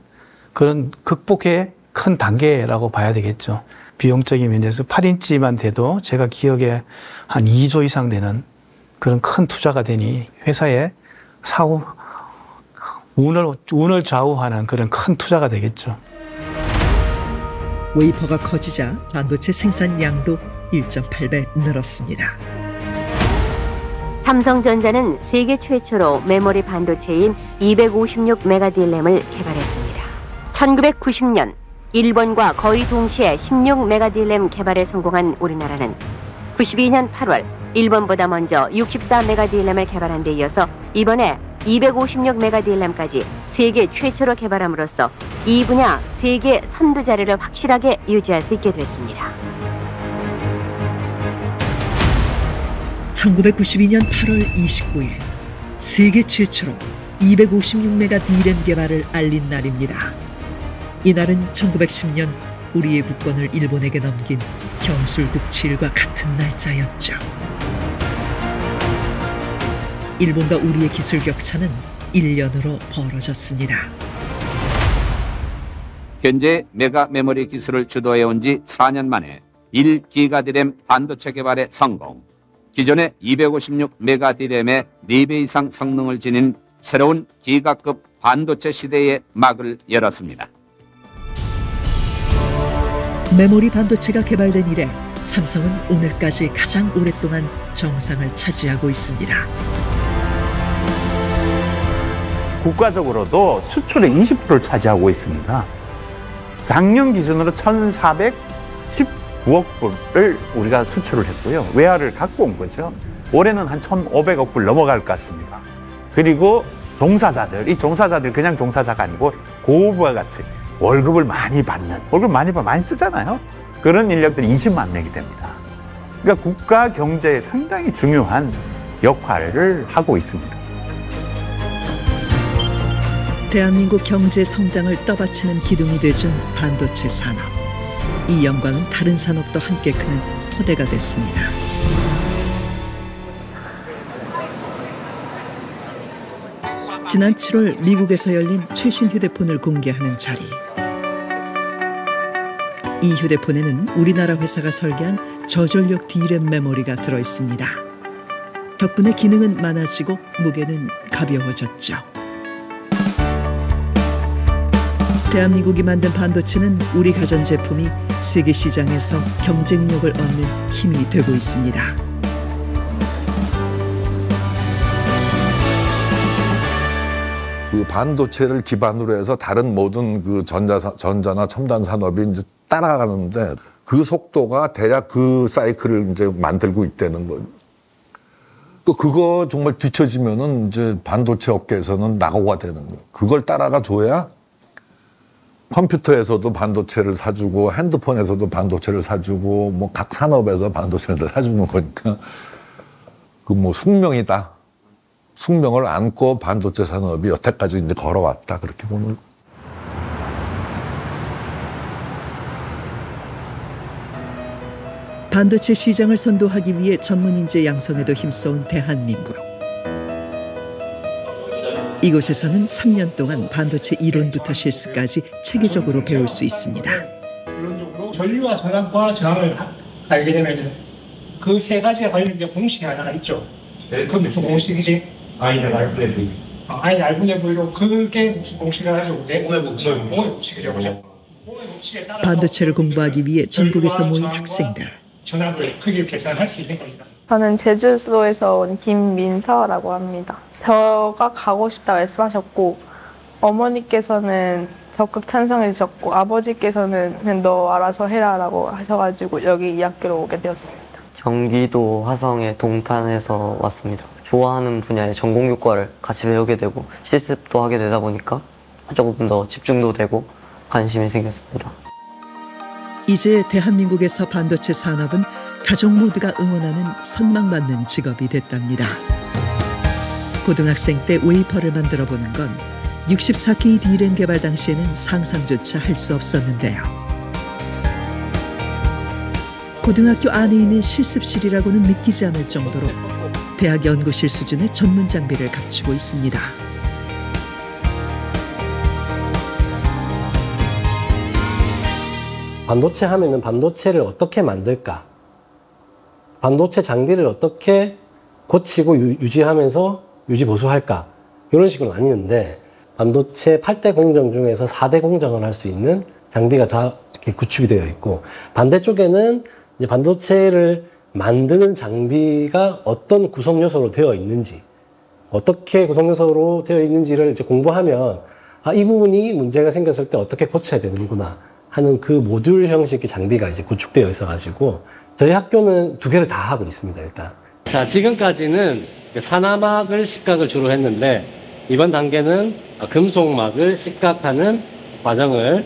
그런 극복의 큰 단계라고 봐야 되겠죠. 비용적인 면에서 8인치만 돼도 제가 기억에 한 2조 이상 되는 그런 큰 투자가 되니 회사의 사후 운을 좌우하는 그런 큰 투자가 되겠죠. 웨이퍼가 커지자 반도체 생산량도 1.8배 늘었습니다. 삼성전자는 세계 최초로 메모리 반도체인 256메가 D램을 개발했습니다. 1990년 일본과 거의 동시에 16메가 D램 개발에 성공한 우리나라는 92년 8월 일본보다 먼저 64메가 D램을 개발한 데 이어서 이번에 256메가 D램까지 세계 최초로 개발함으로써 이 분야 세계 선두 자리를 확실하게 유지할 수 있게 됐습니다. 1992년 8월 29일 세계 최초로 256메가 D램 개발을 알린 날입니다. 이날은 1910년 우리의 국권을 일본에게 넘긴 경술국치일과 같은 날짜였죠. 일본과 우리의 기술 격차는 1년으로 벌어졌습니다. 현재 메가 메모리 기술을 주도해온 지 4년 만에 1기가 D램 반도체 개발에 성공. 기존의 256메가 D램의 4배 이상 성능을 지닌 새로운 기가급 반도체 시대의 막을 열었습니다. 메모리 반도체가 개발된 이래 삼성은 오늘까지 가장 오랫동안 정상을 차지하고 있습니다. 국가적으로도 수출의 20%를 차지하고 있습니다. 작년 기준으로 1,419억 불을 우리가 수출을 했고요. 외화를 갖고 온 거죠. 올해는 한 1,500억 불 넘어갈 것 같습니다. 그리고 종사자들, 이 종사자들 그냥 종사자가 아니고 고부와 같이 월급을 많이 받는, 월급 많이 받으면 많이 쓰잖아요. 그런 인력들이 20만 명이 됩니다. 그러니까 국가 경제에 상당히 중요한 역할을 하고 있습니다. 대한민국 경제 성장을 떠받치는 기둥이 돼준 반도체 산업. 이 영광은 다른 산업도 함께 크는 토대가 됐습니다. 지난 7월 미국에서 열린 최신 휴대폰을 공개하는 자리. 이 휴대폰에는 우리나라 회사가 설계한 저전력 D램 메모리가 들어있습니다. 덕분에 기능은 많아지고 무게는 가벼워졌죠. 대한민국이 만든 반도체는 우리 가전제품이 세계 시장에서 경쟁력을 얻는 힘이 되고 있습니다. 그 반도체를 기반으로 해서 다른 모든 그 전자나 첨단 산업이 이제 따라가는데 그 속도가 대략 그 사이클을 이제 만들고 있다는 거예요. 또 그거 정말 뒤처지면은 이제 반도체 업계에서는 낙오가 되는 거예요. 그걸 따라가 줘야 컴퓨터에서도 반도체를 사주고 핸드폰에서도 반도체를 사주고 뭐 각 산업에서 반도체를 사주는 거니까 그 뭐 숙명이다. 숙명을 안고 반도체 산업이 여태까지 이제 걸어왔다. 그렇게 보는. 반도체 시장을 선도하기 위해 전문 인재 양성에도 힘써온 대한민국. 이곳에서는 3년 동안 반도체 이론부터 실습까지 체계적으로 배울 수 있습니다. 이론적으로 전류와 전압과 저항을 알게 되면 그 세 가지에 관련된 공식이 하나가 있죠. 그 무슨 공식이지? I는 R분의 V. I는 R분의 V로 그게 무슨 공식을 가지고 오의 법칙이죠. 반도체를 공부하기 위해 전국에서 모인 학생들. 전압을 크게 계산할 수 있는 겁니다. 저는 제주도에서 온 김민서라고 합니다. 저가 가고 싶다 말씀하셨고 어머니께서는 적극 찬성해 주셨고 아버지께서는 그냥 너 알아서 해라라고 하셔가지고 여기 이 학교로 오게 되었습니다. 경기도 화성의 동탄에서 왔습니다. 좋아하는 분야의 전공교과를 같이 배우게 되고 실습도 하게 되다 보니까 조금 더 집중도 되고 관심이 생겼습니다. 이제 대한민국에서 반도체 산업은 가족 모두가 응원하는 선망받는 직업이 됐답니다. 고등학생 때 웨이퍼를 만들어 보는 건 64K D램 개발 당시에는 상상조차 할 수 없었는데요. 고등학교 안에 있는 실습실이라고는 믿기지 않을 정도로 대학 연구실 수준의 전문 장비를 갖추고 있습니다. 반도체 하면은 반도체를 어떻게 만들까? 반도체 장비를 어떻게 고치고 유지하면서 유지 보수할까? 이런 식으로 나뉘는데 반도체 8대 공정 중에서 4대 공정을 할 수 있는 장비가 다 이렇게 구축이 되어 있고 반대쪽에는 이제 반도체를 만드는 장비가 어떤 구성 요소로 되어 있는지 어떻게 구성 요소로 되어 있는지를 이제 공부하면 아, 이 부분이 문제가 생겼을 때 어떻게 고쳐야 되는구나 하는 그 모듈 형식의 장비가 이제 구축되어 있어가지고 저희 학교는 두 개를 다 하고 있습니다. 일단. 자, 지금까지는 산화막을 식각을 주로 했는데 이번 단계는 금속막을 식각하는 과정을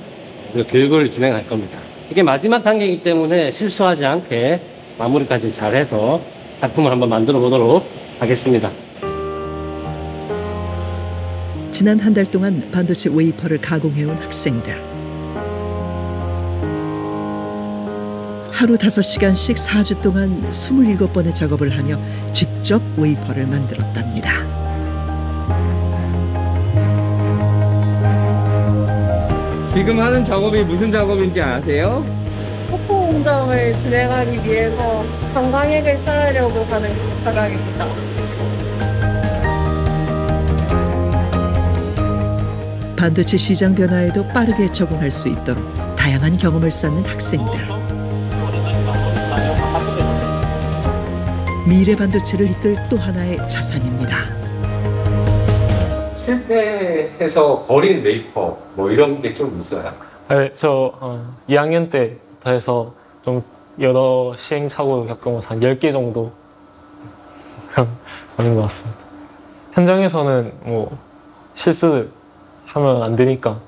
교육을 진행할 겁니다. 이게 마지막 단계이기 때문에 실수하지 않게 마무리까지 잘해서 작품을 한번 만들어 보도록 하겠습니다. 지난 한 달 동안 반도체 웨이퍼를 가공해온 학생들. 하루 5시간씩 4주 동안 27번의 작업을 하며 직접 웨이퍼를 만들었답니다. 지금 하는 작업이 무슨 작업인지 아세요? 폭포 공정을 진행하기 위해서 관광객을 쌓으려고 하는 과정입니다. 반도체 시장 변화에도 빠르게 적응할 수 있도록 다양한 경험을 쌓는 학생들. 미래 반도체를 이끌 또 하나의 자산입니다. 실패해서 버린 웨이퍼 뭐 이런 게 좀 있어요? 네, 저 2학년 때부터 해서 좀 여러 시행착오를 겪으면서 한 10개 정도 아닌 것 같습니다. 현장에서는 뭐 실수하면 안 되니까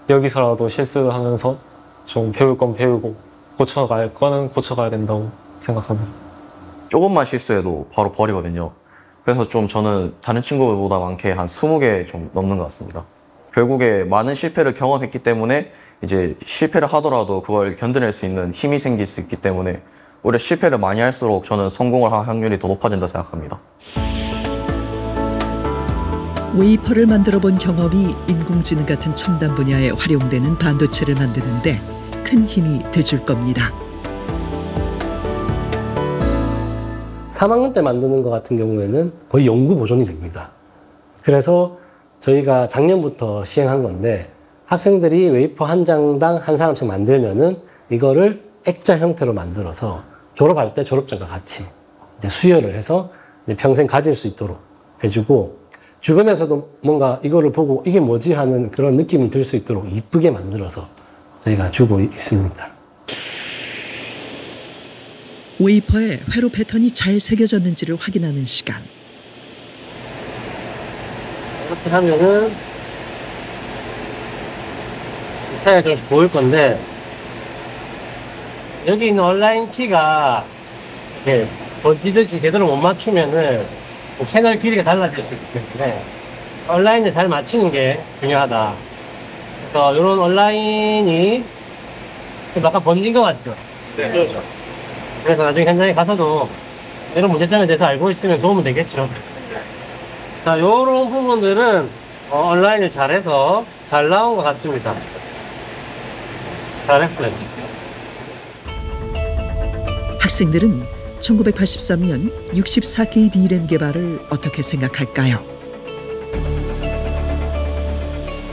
여기서라도 실수하면서 좀 배울 건 배우고 고쳐갈 거는 고쳐가야 된다고 생각합니다. 조금만 실수해도 바로 버리거든요. 그래서 좀 저는 다른 친구들보다 많게 한 20개 좀 넘는 것 같습니다. 결국에 많은 실패를 경험했기 때문에 이제 실패를 하더라도 그걸 견뎌낼 수 있는 힘이 생길 수 있기 때문에 오히려 실패를 많이 할수록 저는 성공을 할 확률이 더 높아진다 생각합니다. 웨이퍼를 만들어 본 경험이 인공지능 같은 첨단 분야에 활용되는 반도체를 만드는데 큰 힘이 돼줄 겁니다. 3학년 때 만드는 것 같은 경우에는 거의 연구 보존이 됩니다. 그래서 저희가 작년부터 시행한 건데 학생들이 웨이퍼 한 장당 한 사람씩 만들면은 이거를 액자 형태로 만들어서 졸업할 때 졸업장과 같이 이제 수여를 해서 이제 평생 가질 수 있도록 해주고 주변에서도 뭔가 이거를 보고 이게 뭐지 하는 그런 느낌이 들 수 있도록 이쁘게 만들어서 저희가 주고 있습니다. 웨이퍼에 회로 패턴이 잘 새겨졌는지를 확인하는 시간. 이렇게 하면은 차이가 좀 보일 건데 여기 있는 온라인 키가 이렇게 번지듯이 제대로 못 맞추면은 채널 길이가 달라질 수 있기 때문에 온라인을 잘 맞추는 게 중요하다. 그래서 이런 온라인이 약간 번진 것 같죠? 네. 그래서 나중에 현장에 가서도 이런 문제점에 대해서 알고 있으면 도움은 되겠죠. 자, 요런 부분들은 온라인을 잘해서 잘 나온 것 같습니다. 잘했어요. 학생들은 1983년 64K D램 개발을 어떻게 생각할까요?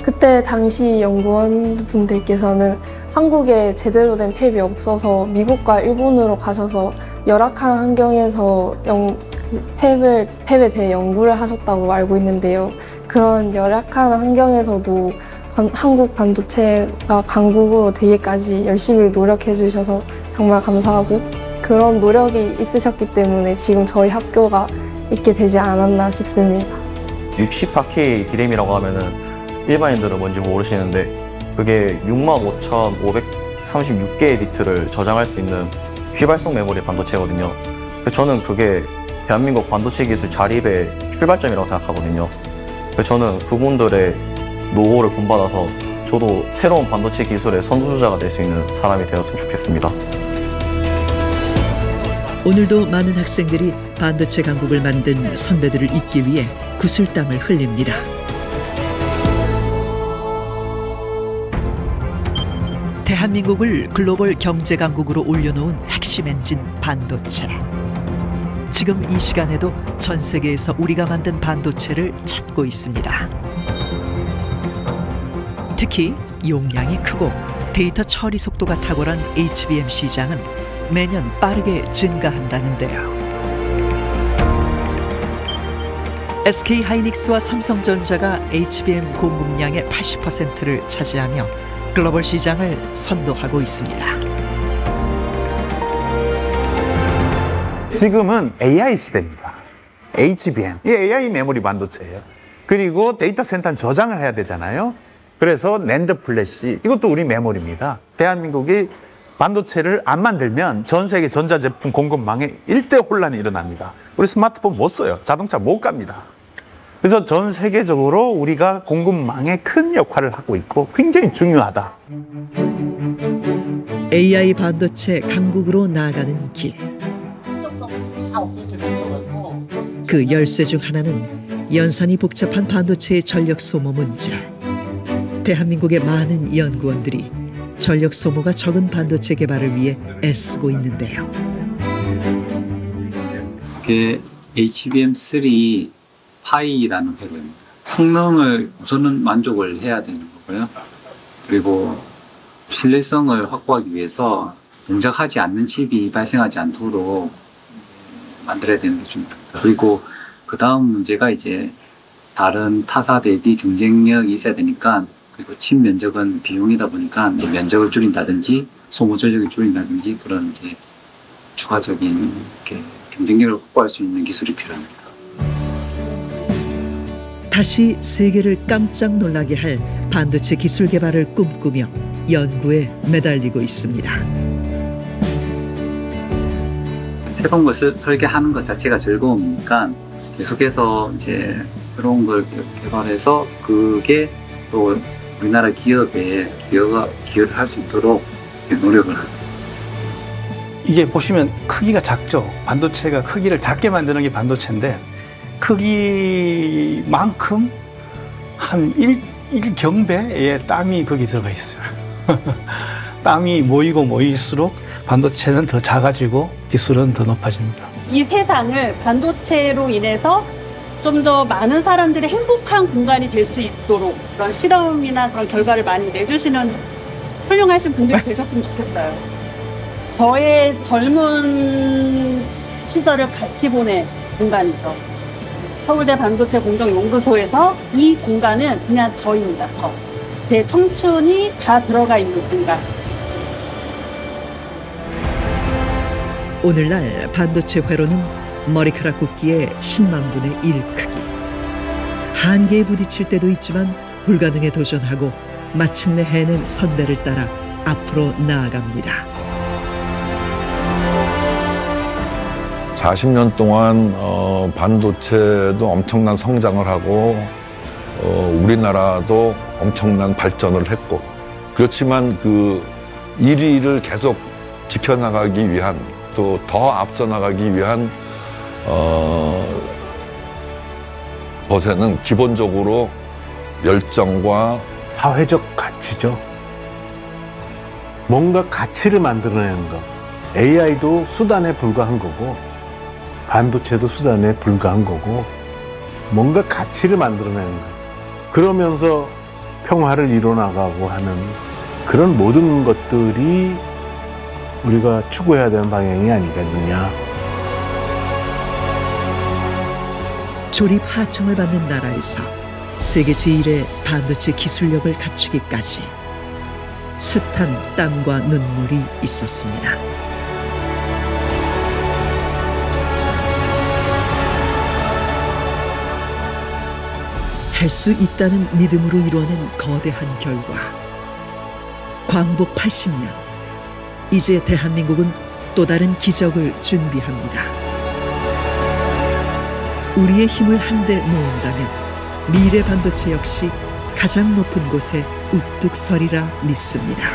그때 당시 연구원분들께서는 한국에 제대로 된 팹이 없어서 미국과 일본으로 가셔서 열악한 환경에서 팹에 대해 연구를 하셨다고 알고 있는데요. 그런 열악한 환경에서도 한국 반도체가 강국으로 되기까지 열심히 노력해 주셔서 정말 감사하고 그런 노력이 있으셨기 때문에 지금 저희 학교가 있게 되지 않았나 싶습니다. 64K D램이라고 하면은 일반인들은 뭔지 모르시는데 그게 65,536개의 비트를 저장할 수 있는 휘발성 메모리 반도체거든요. 저는 그게 대한민국 반도체 기술 자립의 출발점이라고 생각하거든요. 저는 그분들의 노고를 본받아서 저도 새로운 반도체 기술의 선두주자가 될 수 있는 사람이 되었으면 좋겠습니다. 오늘도 많은 학생들이 반도체 강국을 만든 선배들을 잇기 위해 구슬땀을 흘립니다. 대한민국을 글로벌 경제 강국으로 올려놓은 핵심 엔진 반도체. 지금 이 시간에도 전 세계에서 우리가 만든 반도체를 찾고 있습니다. 특히 용량이 크고 데이터 처리 속도가 탁월한 HBM 시장은 매년 빠르게 증가한다는데요. SK하이닉스와 삼성전자가 HBM 공급량의 80%를 차지하며 글로벌 시장을 선도하고 있습니다. 지금은 AI 시대입니다. HBM, 이 AI 메모리 반도체예요. 그리고 데이터 센터는 저장을 해야 되잖아요. 그래서 낸드 플래시, 이것도 우리 메모리입니다. 대한민국이 반도체를 안 만들면 전 세계 전자제품 공급망에 일대 혼란이 일어납니다. 우리 스마트폰 못 써요. 자동차 못 갑니다. 그래서 전 세계적으로 우리가 공급망에 큰 역할을 하고 있고 굉장히 중요하다. AI 반도체 강국으로 나아가는 길. 그 열쇠 중 하나는 연산이 복잡한 반도체의 전력 소모 문제. 대한민국의 많은 연구원들이 전력 소모가 적은 반도체 개발을 위해 애쓰고 있는데요. 그게 HBM3 파이라는 회로입니다. 성능을 우선은 만족을 해야 되는 거고요. 그리고 신뢰성을 확보하기 위해서 동작하지 않는 칩이 발생하지 않도록 만들어야 되는 게 중요합니다. 그리고 그 다음 문제가 이제 다른 타사 대비 경쟁력이 있어야 되니까, 그리고 칩 면적은 비용이다 보니까 이제 면적을 줄인다든지 소모 전력을 줄인다든지 그런 이제 추가적인 이렇게 경쟁력을 확보할 수 있는 기술이 필요합니다. 다시 세계를 깜짝 놀라게 할 반도체 기술 개발을 꿈꾸며 연구에 매달리고 있습니다. 새로운 것을 설계하는 것 자체가 즐거우니까 계속해서 이제 새로운 걸 개발해서 그게 또 우리나라 기업에 기여를 할 수 있도록 노력을 합니다. 이게 보시면 크기가 작죠. 반도체가 크기를 작게 만드는 게 반도체인데 크기만큼 한 1경배의 땀이 거기 들어가 있어요. 땀이 모일수록 반도체는 더 작아지고 기술은 더 높아집니다. 이 세상을 반도체로 인해서 좀 더 많은 사람들의 행복한 공간이 될 수 있도록 그런 실험이나 그런 결과를 많이 내주시는 훌륭하신 분들이 되셨으면 좋겠어요. 저의 젊은 시절을 같이 보낸 공간이죠. 서울대 반도체 공정연구소에서 이 공간은 그냥 저입니다. 제 청춘이 다 들어가 있는 공간. 오늘날 반도체 회로는 머리카락 굵기의 10만 분의 1 크기. 한계에 부딪힐 때도 있지만 불가능에 도전하고 마침내 해낸 선배를 따라 앞으로 나아갑니다. 40년 동안 반도체도 엄청난 성장을 하고 우리나라도 엄청난 발전을 했고, 그렇지만 그 1위를 계속 지켜나가기 위한, 또 더 앞서 나가기 위한 것에는 기본적으로 열정과 사회적 가치죠. 뭔가 가치를 만들어내는 것. AI도 수단에 불과한 거고 반도체도 수단에 불과한 거고, 뭔가 가치를 만들어내는 것. 그러면서 평화를 이뤄나가고 하는 그런 모든 것들이 우리가 추구해야 되는 방향이 아니겠느냐. 조립 하청을 받는 나라에서 세계 제1의 반도체 기술력을 갖추기까지 숱한 땀과 눈물이 있었습니다. 할 수 있다는 믿음으로 이루어낸 거대한 결과. 광복 80년. 이제 대한민국은 또 다른 기적을 준비합니다. 우리의 힘을 한데 모은다면 미래 반도체 역시 가장 높은 곳에 우뚝 서리라 믿습니다.